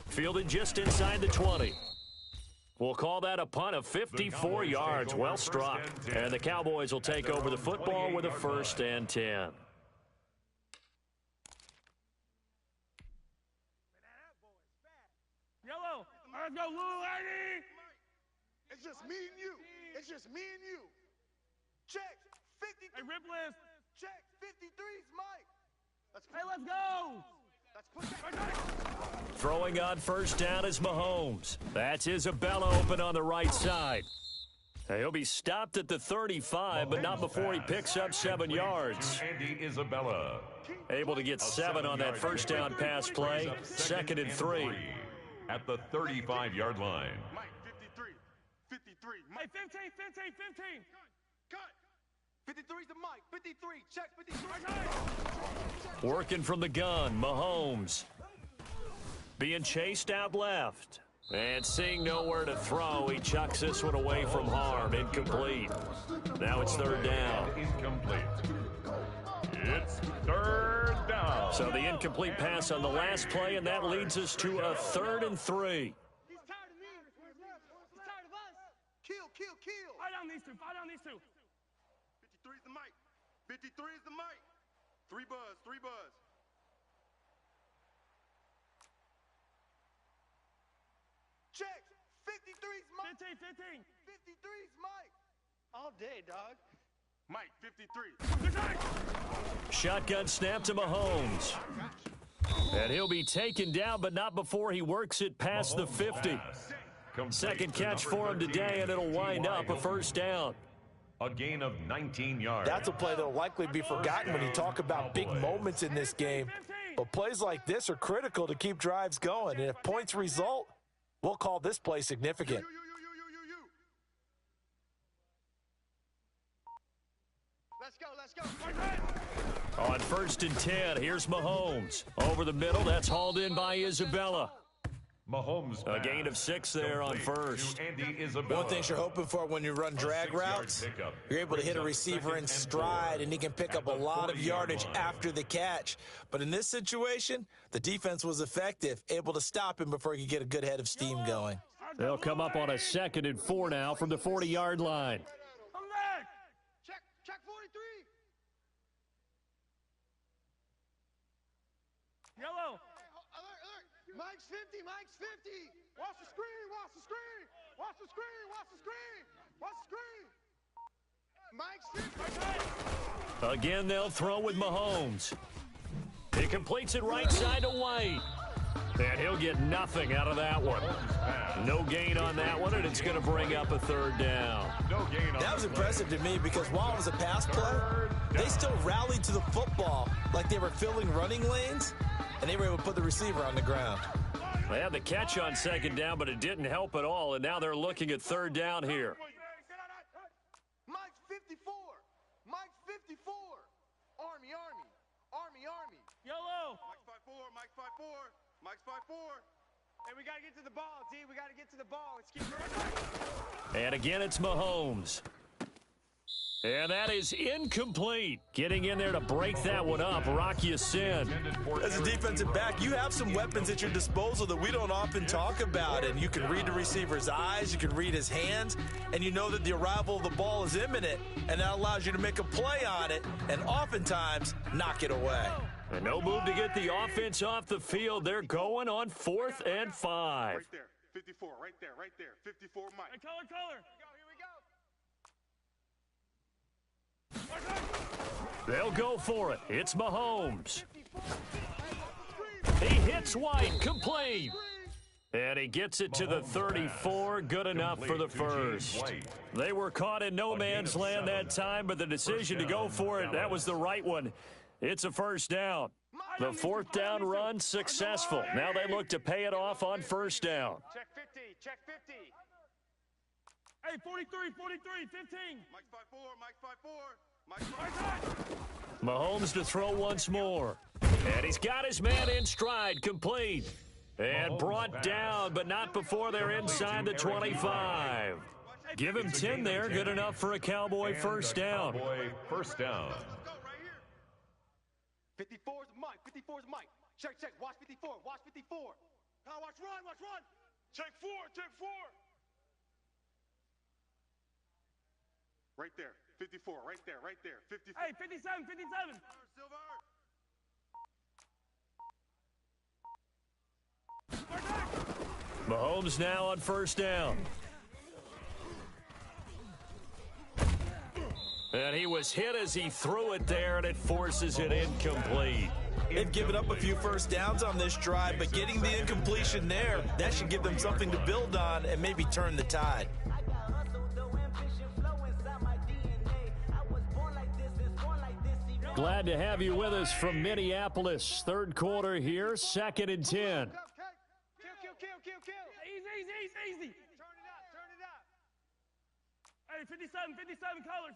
Fielded just inside the 20. We'll call that a punt of 54 yards. Well struck. And the Cowboys will take over the football with a 1st and 10. Yellow, let's go, little lady. It's just me and you. It's just me and you. Check 50. Hey, rip list. Check 53's Mike. Hey, let's go. Throwing on 1st down is Mahomes. That's Isabella open on the right side. He'll be stopped at the 35, but not before he picks up 7 yards. Andy Isabella. Able to get 7 on that 1st down pass play. 2nd and 3. At the 35-yard line. Mike 53. 53. Hey, 15, 15, 15. Cut. 53's the Mike. 53. Check 53. Working from the gun, Mahomes. Being chased out left. And seeing nowhere to throw, he chucks this one away from harm. Incomplete. Now it's 3rd down. Incomplete. It's 3rd down. So the incomplete pass on the last play, and that leads us to a 3rd and 3. He's tired of me. He's tired of us. Kill, kill, kill. Fight on these two. Fight on these two. 53's the Mike. 53's the Mike. 3 buzz, 3 buzz. Check. 53's Mike. 15, 15. 53's Mike. All day, dog. Mike, 53. Shotgun snap to Mahomes. And he'll be taken down, but not before he works it past the 50. Second catch for him today, and it'll wind up a 1st down. A gain of 19 yards. That's a play that'll likely be forgotten when you talk about big moments in this game. But plays like this are critical to keep drives going. And if points result, we'll call this play significant. Let's go, let's go. On 1st and 10, here's Mahomes. Over the middle, that's hauled in by Isabella. Mahomes. A gain of 6 there on 1st. One thing you're hoping for when you run drag routes, you're able to hit a receiver in stride, and he can pick up a lot of yardage after the catch. But in this situation, the defense was effective, able to stop him before he could get a good head of steam going. They'll come up on a 2nd and 4 now from the 40-yard line. Come back. Check 43. Yellow. Alert. Mike's 50, Mike's 50. Watch the screen, watch the screen. Watch the screen, watch the screen. Watch the screen. Mike's 50. Again, they'll throw with Mahomes. He completes it right side to White. And he'll get nothing out of that one. No gain on that one, and it's going to bring up a third down. No gain on that was impressive to me because while it was a pass play, they still rallied to the football like they were filling running lanes, and they were able to put the receiver on the ground. They had the catch on second down, but it didn't help at all, and now they're looking at third down here. Mike's 54. Mike's 54. Army. Yellow. Mike's 5-4. Mike's 5-4. Mike's 5-4. Hey, we got to get to the ball, D. We got to get to the ball. Let's keep And again, it's Mahomes. And that is incomplete. Getting in there to break that one up, PCEN. As a defensive back, you have some weapons at your disposal that we don't often talk about. And you can read the receiver's eyes, you can read his hands, and you know that the arrival of the ball is imminent. And that allows you to make a play on it and oftentimes knock it away. And no move to get the offense off the field. They're going on 4th and 5. Right there. 54. Right there. 54, Mike. Hey, color. They'll go for it. It's Mahomes. He hits White, complete. And he gets it to the 34, good enough for the first. They were caught in no man's land that time, but the decision to go for it, that was the right one. It's a first down. The 4th down run successful. Now they look to pay it off on first down. Check 50. Hey, 43, 15. Mike's 5-4. Mike's 5-4. Mike's 5-4. Mahomes to throw once more. And he's got his man in stride, complete. And brought down, but not before they're inside the 25. Give him 10 there, good enough for a Cowboy first down. Cowboy first down. 54's Mike. Check. Watch 54. Now watch run. Check 4. Right there. 54. Right there. 54. Hey, 57. Silver. Mahomes now on first down. And he was hit as he threw it there, and it forces it incomplete. They've given up a few first downs on this drive, but getting the incompletion there, that should give them something to build on and maybe turn the tide. Glad to have you with us from Minneapolis. Third quarter here, 2nd and 10. Kill. Easy. Turn it up. Hey, 57 color.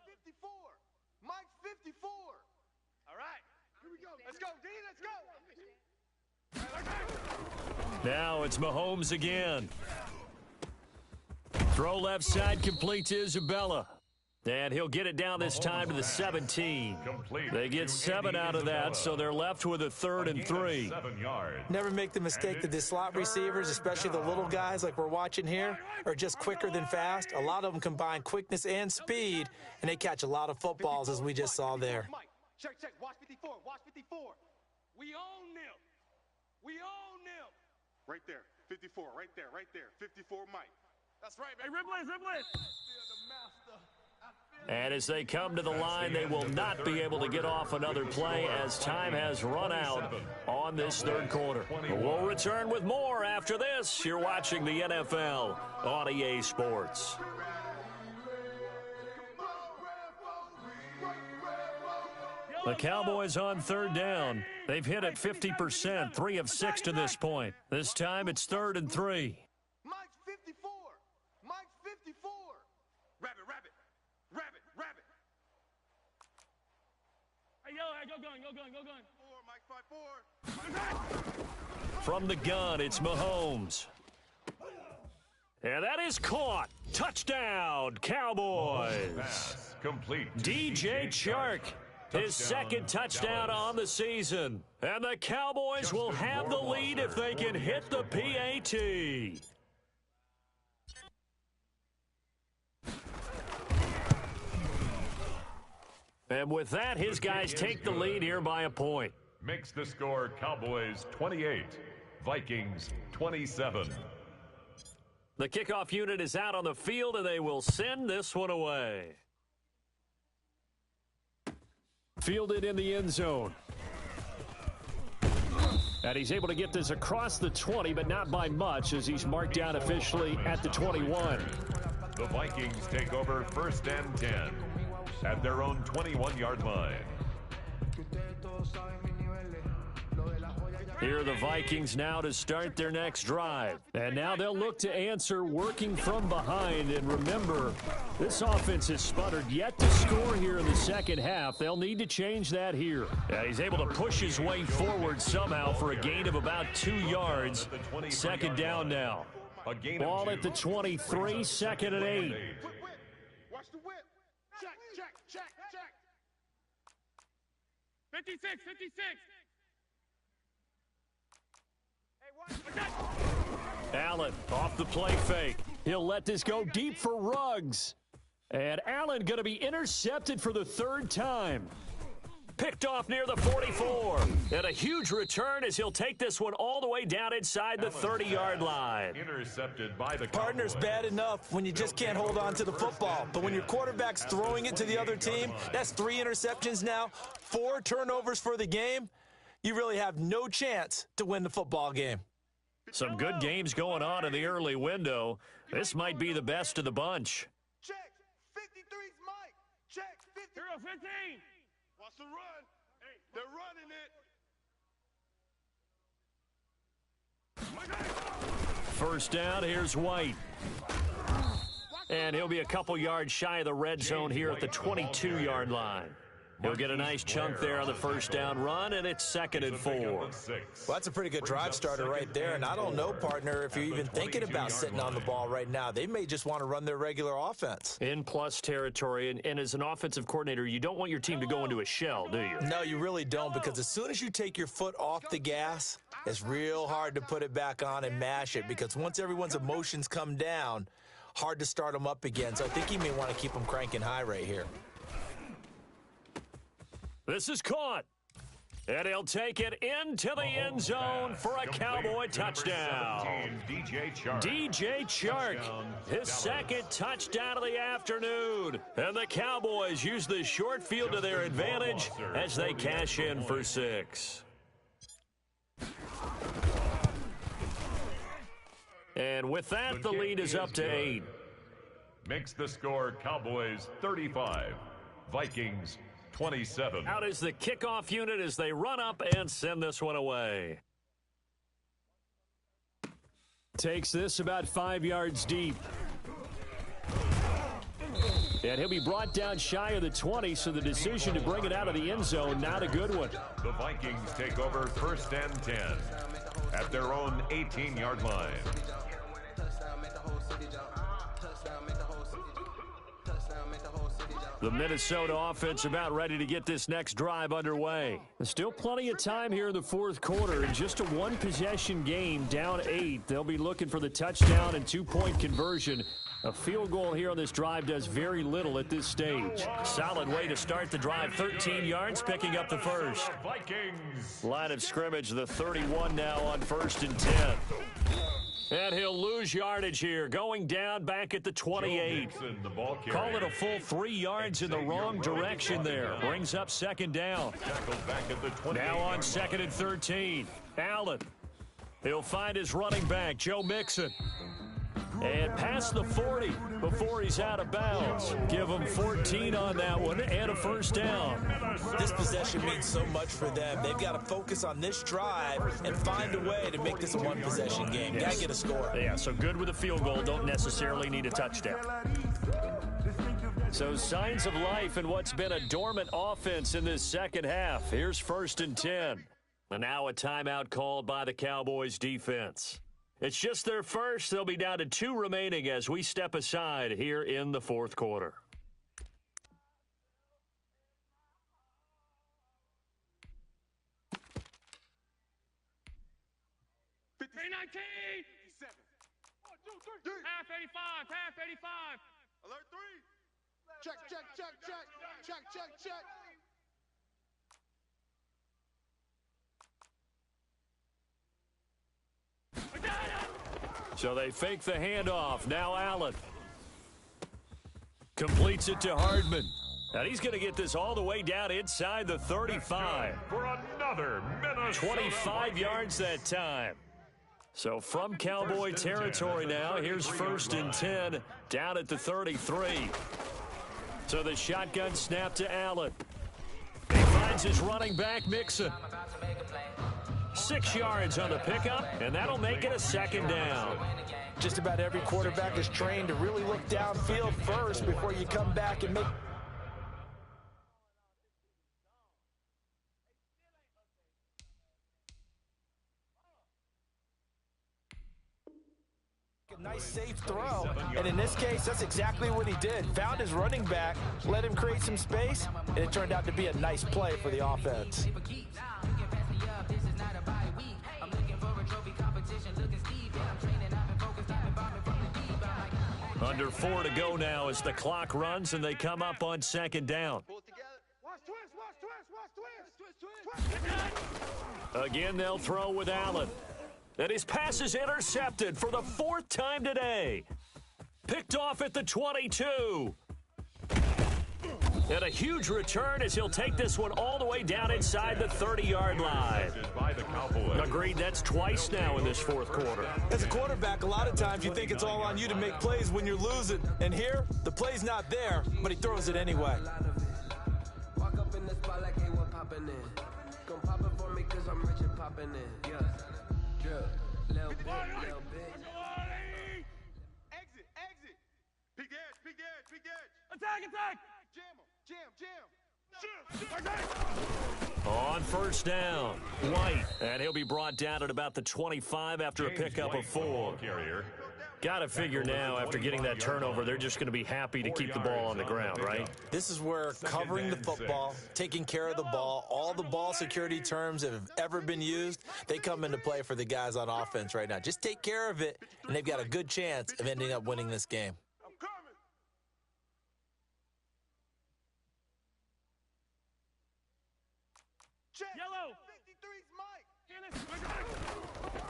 54. Mike's 54. All right. Here we go. Let's go, D. Let's go. Now it's Mahomes again. Throw left side, complete to Isabella. And he'll get it down this time to the 17. They get 7 out of that, so they're left with a 3rd and 3. Never make the mistake that the slot receivers, especially the little guys like we're watching here, are just quicker than fast. A lot of them combine quickness and speed, and they catch a lot of footballs, as we just saw there. Check. Watch 54. We own them. Right there. 54. Right there. 54, Mike. That's right, man. Hey, Riblet. And as they come to the line, they will not be able to get off another play as time has run out on this third quarter. We'll return with more after this. You're watching the NFL on EA Sports. The Cowboys on third down. They've hit it 50%, 3 of 6 to this point. This time it's 3rd and 3. Mike's 54. Rabbit. Hey, go gun. 4. Mike's 5-4. From the gun, it's Mahomes. And that is caught. Touchdown, Cowboys. Pass complete. DJ Chark. His second touchdown on the season. And the Cowboys will have the lead if they can hit the PAT. And with that, his guys take the lead here by a point. Makes the score Cowboys 28, Vikings 27. The kickoff unit is out on the field, and they will send this one away. Fielded in the end zone. And he's able to get this across the 20, but not by much, as he's marked down officially at the 21. The Vikings take over 1st and 10 at their own 21-yard line. Here are the Vikings now to start their next drive. And now they'll look to answer working from behind. And remember, this offense has sputtered yet to score here in the second half. They'll need to change that here. Yeah, he's able to push his way forward somehow for a gain of about 2 yards. Second down now. Ball at the 23, 2nd and 8. Watch the whip. Check, check, check, check. 56, 56. Allen off the play fake. He'll let this go deep for Ruggs. And Allen going to be intercepted for the 3rd time. Picked off near the 44. And a huge return as he'll take this one all the way down inside the 30-yard line. Intercepted by the Partner's bad enough when you just can't hold on to the football. But when your quarterback's throwing it to the other team, that's 3 interceptions now, 4 turnovers for the game. You really have no chance to win the football game. Some good games going on in the early window. This might be the best of the bunch. Check. 53's Mike. Check. 50. 15. Watch the run. They're running it. First down, here's White. And he'll be a couple yards shy of the red zone here at the 22-yard line. He'll get a nice chunk there on the first down run, and it's 2nd and 4. Well, that's a pretty good drive starter right there, and I don't know, partner, if you're even thinking about sitting on the ball right now. They may just want to run their regular offense. In plus territory, and as an offensive coordinator, you don't want your team to go into a shell, do you? No, you really don't, because as soon as you take your foot off the gas, it's real hard to put it back on and mash it, because once everyone's emotions come down, hard to start them up again. So I think you may want to keep them cranking high right here. This is caught. And he'll take it into the end zone for a Cowboy touchdown. DJ Chark, his 2nd touchdown of the afternoon. And the Cowboys use the short field to their advantage as they cash in for 6. And with that, the lead is up to 8. Makes the score Cowboys 35, Vikings 27. Out is the kickoff unit as they run up and send this one away. Takes this about 5 yards deep. And he'll be brought down shy of the 20, so the decision to bring it out of the end zone, not a good one. The Vikings take over 1st and 10 at their own 18-yard line. The Minnesota offense about ready to get this next drive underway. There's still plenty of time here in the 4th quarter. In just a 1-possession game, down 8. They'll be looking for the touchdown and 2-point conversion. A field goal here on this drive does very little at this stage. Solid way to start the drive. 13 yards, picking up the first. Vikings. Line of scrimmage, the 31 now on 1st and 10. And he'll lose yardage here, going down back at the 28. Call it a full 3 yards in the wrong direction there. Brings up 2nd down. Now on 2nd and 13. Allen. He'll find his running back, Joe Mixon. And past the 40 before he's out of bounds. Give him 14 on that one and a first down. This possession means so much for them. They've got to focus on this drive and find a way to make this a 1-possession game. Got to get a score. Yeah, so good with a field goal. Don't necessarily need a touchdown. So signs of life in what's been a dormant offense in this second half. Here's 1st and 10. And now a timeout called by the Cowboys defense. It's just their first. They'll be down to 2 remaining as we step aside here in the 4th quarter. Half 85, half 85. Alert 3. Check, check, check, check. Check, check, check. So they fake the handoff. Now Allen completes it to Hardman. And he's going to get this all the way down inside the 35. For another Minnesota 25 yards that time. So from Cowboy territory now, here's 1st and 10 down at the 33. So the shotgun snap to Allen. He finds his running back, Mixon. 6 yards on the pickup, and that'll make it a 2nd down. Just about every quarterback is trained to really look downfield first before you come back and make a nice safe throw. And in this case, that's exactly what he did. Found his running back, let him create some space, and it turned out to be a nice play for the offense. Under 4 to go now as the clock runs and they come up on 2nd down. Again, they'll throw with Allen. And his pass is intercepted for the 4th time today. Picked off at the 22. And a huge return as he'll take this one all the way down inside the 30-yard line. Agreed, that's twice now in this 4th quarter. As a quarterback, a lot of times you think it's all on you to make plays when you're losing. And here, the play's not there, but he throws it anyway. Walk up in the spot like hey, what poppin' in? Gon' pop it for me cause I'm rich and poppin' in. Yeah. Little bit. Exit. Big edge. Attack. Jam. On 1st down, White. And he'll be brought down at about the 25 after a pickup of 4. Got to figure now, after getting that turnover, they're just going to be happy to keep the ball on the ground, right? This is where covering the football, taking care of the ball, all the ball security terms that have ever been used, they come into play for the guys on offense right now. Just take care of it, and they've got a good chance of ending up winning this game. Yellow.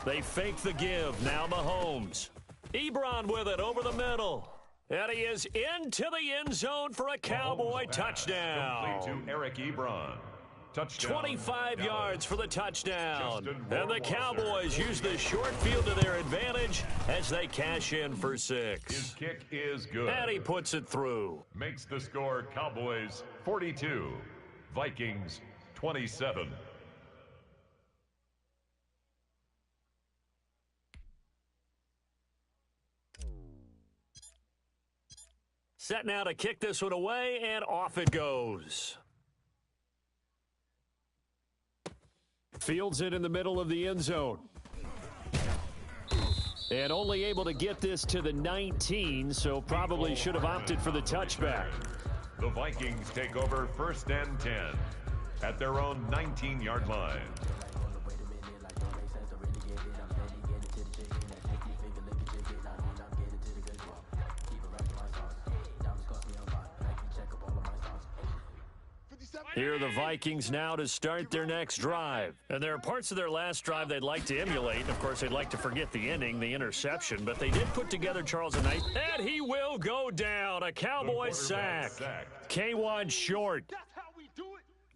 They fake the give. Now Mahomes. Ebron with it over the middle. And he is into the end zone for a Cowboy touchdown. Complete to Eric Ebron. Touchdown, 25 Dallas. yards for the touchdown. And the Justin Cowboys use the short field to their advantage as they cash in for 6. His kick is good. And he puts it through. Makes the score Cowboys 42, Vikings 27. Set now to kick this one away, and off it goes. Fields it in the middle of the end zone. And only able to get this to the 19, so probably should have opted for the touchback. The Vikings take over 1st and 10 at their own 19-yard line. Here are the Vikings now to start their next drive. And there are parts of their last drive they'd like to emulate. Of course, they'd like to forget the ending, the interception. But they did put together Charles Knight. And he will go down. A Cowboys sack. K1 short.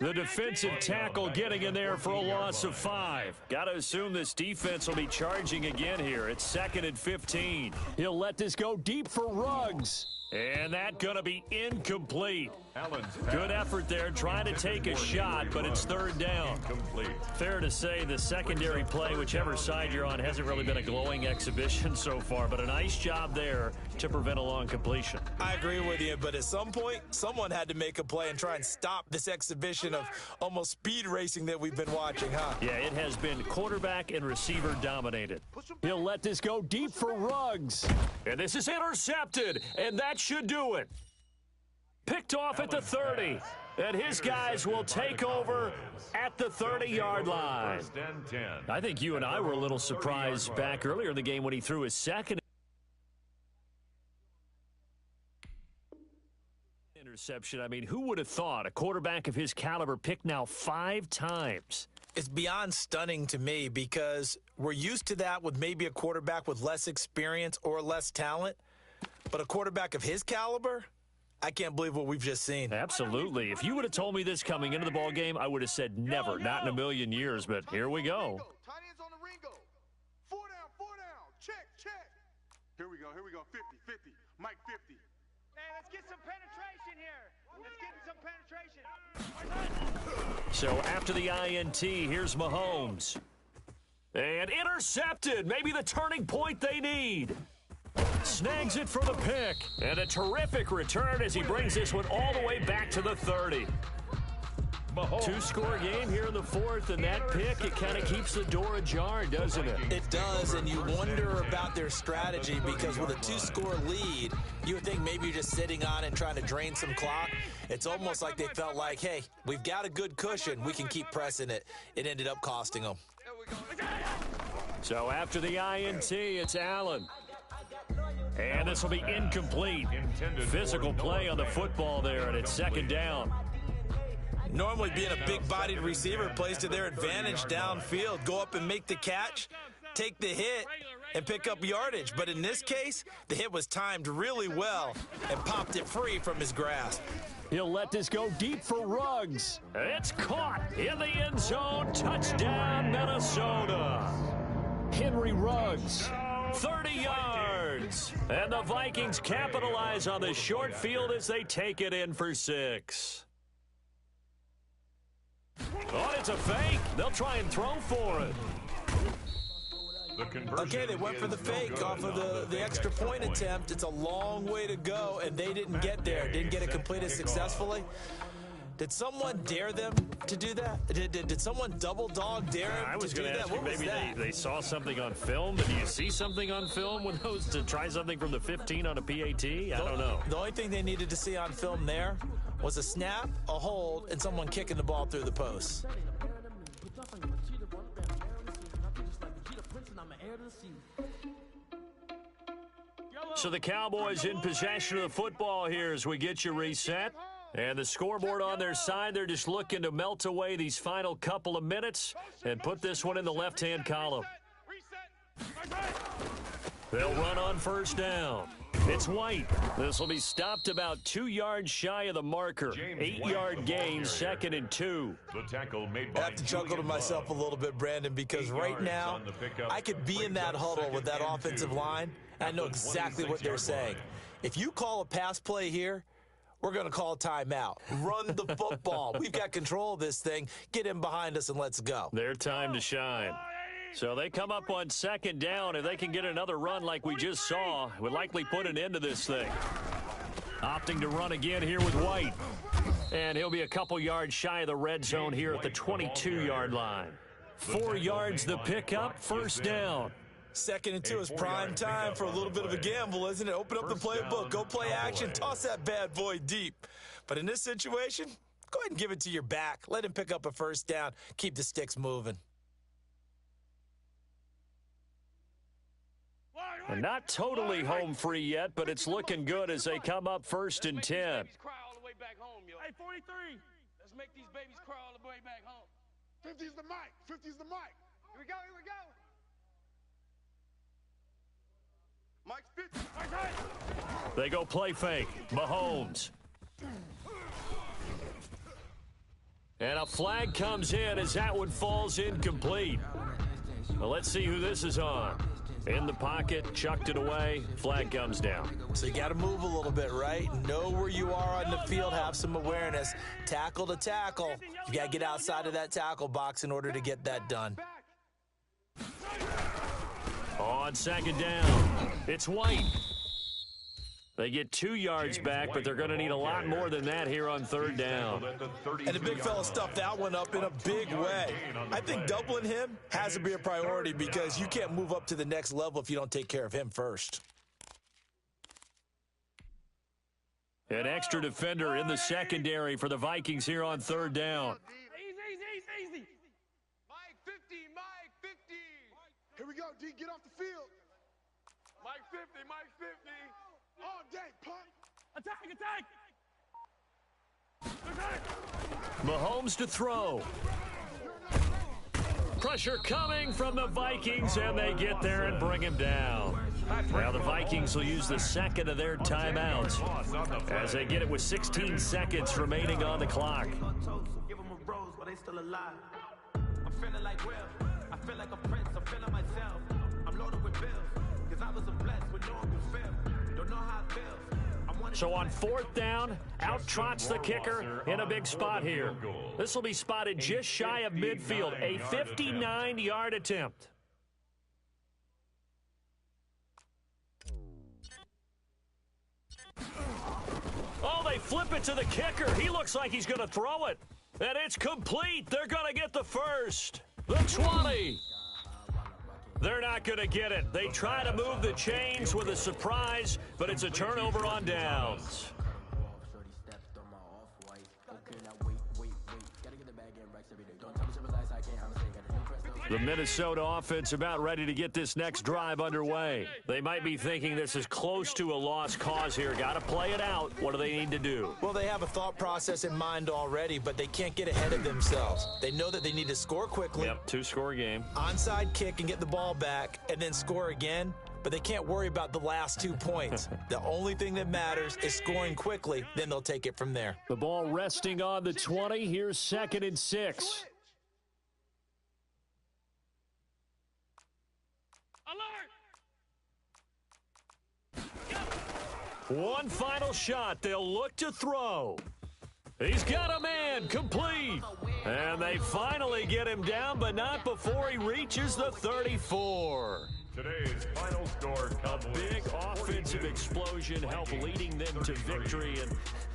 The defensive tackle getting in there for a loss of 5. Got to assume this defense will be charging again here. It's 2nd and 15. He'll let this go deep for Ruggs. And that going to be incomplete. Good effort there, trying to take a shot, but it's 3rd down. Fair to say the secondary play, whichever side you're on, hasn't really been a glowing exhibition so far, but a nice job there to prevent a long completion. I agree with you, but at some point, someone had to make a play and try and stop this exhibition of almost speed racing that we've been watching, huh? Yeah, it has been quarterback and receiver dominated. He'll let this go deep for Ruggs. And this is intercepted, and that should do it. Picked off at the 30, and his guys will take over at the 30-yard line. I think you and I were a little surprised back earlier in the game when he threw his second interception. I mean, who would have thought a quarterback of his caliber picked now 5 times? It's beyond stunning to me because we're used to that with maybe a quarterback with less experience or less talent, but a quarterback of his caliber, I can't believe what we've just seen. Absolutely. If you would have told me this coming into the ball game, I would have said never, not in a million years, but here we go. Tight ends on the Ringo. 4 down. Check. Here we go. 50. Mike 50. Hey, let's get some penetration here. Let's get some penetration. So after the INT, here's Mahomes. And intercepted. Maybe the turning point they need. Snags it for the pick. And a terrific return as he brings this one all the way back to the 30. Two-score game here in the fourth, and that pick, it kind of keeps the door ajar, doesn't it? It does, and you wonder about their strategy because with a two-score lead, you would think maybe you're just sitting on it and trying to drain some clock. It's almost like they felt like, hey, we've got a good cushion. We can keep pressing it. It ended up costing them. So after the INT, it's Allen. And this will be incomplete. Physical play on the football there, and it's second down. Normally being a big-bodied receiver plays to their advantage downfield. Go up and make the catch, take the hit, and pick up yardage. But in this case, the hit was timed really well and popped it free from his grasp. He'll let this go deep for Ruggs. It's caught in the end zone. Touchdown, Minnesota. Henry Ruggs, 30 yards. And the Vikings capitalize on the short field as they take it in for 6. Oh, it's a fake. They'll try and throw for it. Okay, they went for the fake off of the extra point attempt. It's a long way to go, and they didn't get there. Didn't get it completed successfully. Did someone dare them to do that? Did someone double dog dare them to do that? What was that? Maybe they saw something on film. Did you see something on film with those to try something from the 15 on a PAT? I don't know. The only thing they needed to see on film there was a snap, a hold, and someone kicking the ball through the post. So the Cowboys in possession of the football here as we get you reset. And the scoreboard on their side, they're just looking to melt away these final couple of minutes and put this one in the left-hand column. They'll run on first down. It's White. This will be stopped about 2 yards shy of the marker. 8-yard gain, 2nd and 2. The tackle made by I have to chuckle to myself a little bit, Brandon, because right now I could be in that huddle with that offensive line. I know exactly what they're saying. If you call a pass play here, we're going to call a timeout. Run the football. We've got control of this thing. Get in behind us and let's go. Their time to shine. So they come up on second down. If they can get another run like we just saw, it would likely put an end to this thing. Opting to run again here with White. And he'll be a couple yards shy of the red zone here at the 22-yard line. 4 yards the pickup, first down. 2nd and 2 is prime time for a little bit of a gamble, isn't it? Open up the playbook, go play action, toss that bad boy deep. But in this situation, go ahead and give it to your back. Let him pick up a first down. Keep the sticks moving. And not totally home free yet, but it's looking good as they come up 1st and 10. Hey, 43. Let's make these babies cry all the way back home. 50's the mic. 50's the mic. Here we go. Mike's 50. They go play fake. Mahomes. And a flag comes in as that one falls incomplete. Well, let's see who this is on. In the pocket, chucked it away, flag comes down. So you got to move a little bit, right? Know where you are on the field, have some awareness. Tackle to tackle. You got to get outside of that tackle box in order to get that done. On second down, it's White. They get 2 yards back, but they're going to need a lot more than that here on third down. And the big fella stuffed that one up in a big way. I think doubling him has to be a priority because you can't move up to the next level if you don't take care of him first. An extra defender in the secondary for the Vikings here on third down. Easy. Mike 50. Here we go, D. Get off the field. Mike 50. All day, punt. Attack. Mahomes to throw. Pressure coming from the Vikings, and they get there and bring him down. Now the Vikings will use the second of their timeouts as they get it with 16 seconds remaining on the clock. Give them a rose, but they still alive. I'm feeling like Will. I feel like a prince. I'm feeling myself. I'm loaded with bills. Because I was blessed with no one can feel. Don't know how it feels. So on fourth down, out trots the kicker in a big spot here. This will be spotted just shy of midfield, a 59-yard attempt. Oh, they flip it to the kicker. He looks like he's going to throw it. And it's complete. They're going to get the first. The 20. They're not going to get it. They try to move the chains with a surprise, but it's a turnover on downs. The Minnesota offense about ready to get this next drive underway. They might be thinking this is close to a lost cause here. Got to play it out. What do they need to do? Well, they have a thought process in mind already, but they can't get ahead of themselves. They know that they need to score quickly. Yep, two-score game. Onside kick and get the ball back, and then score again. But they can't worry about the last 2 points. The only thing that matters is scoring quickly. Then they'll take it from there. The ball resting on the 20. Here's 2nd and 6. One final shot. They'll look to throw. He's got a man, complete. And they finally get him down, but not before he reaches the 34. Today's final score, Cowboys. Big offensive explosion helped leading them to victory. And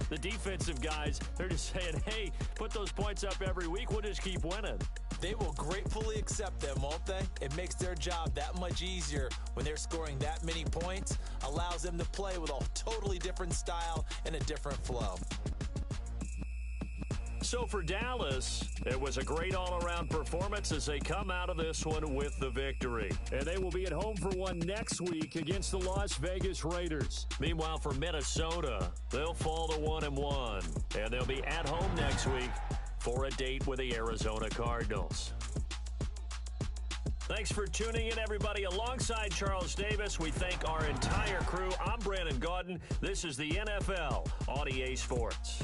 the defensive guys, they're just saying, hey, put those points up every week. We'll just keep winning. They will gratefully accept them, won't they? It makes their job that much easier when they're scoring that many points. Allows them to play with a totally different style and a different flow. So for Dallas, it was a great all-around performance as they come out of this one with the victory. And they will be at home for one next week against the Las Vegas Raiders. Meanwhile, for Minnesota, they'll fall to 1-1. And they'll be at home next week for a date with the Arizona Cardinals. Thanks for tuning in, everybody. Alongside Charles Davis, we thank our entire crew. I'm Brandon Gaudin. This is the NFL on EA Sports.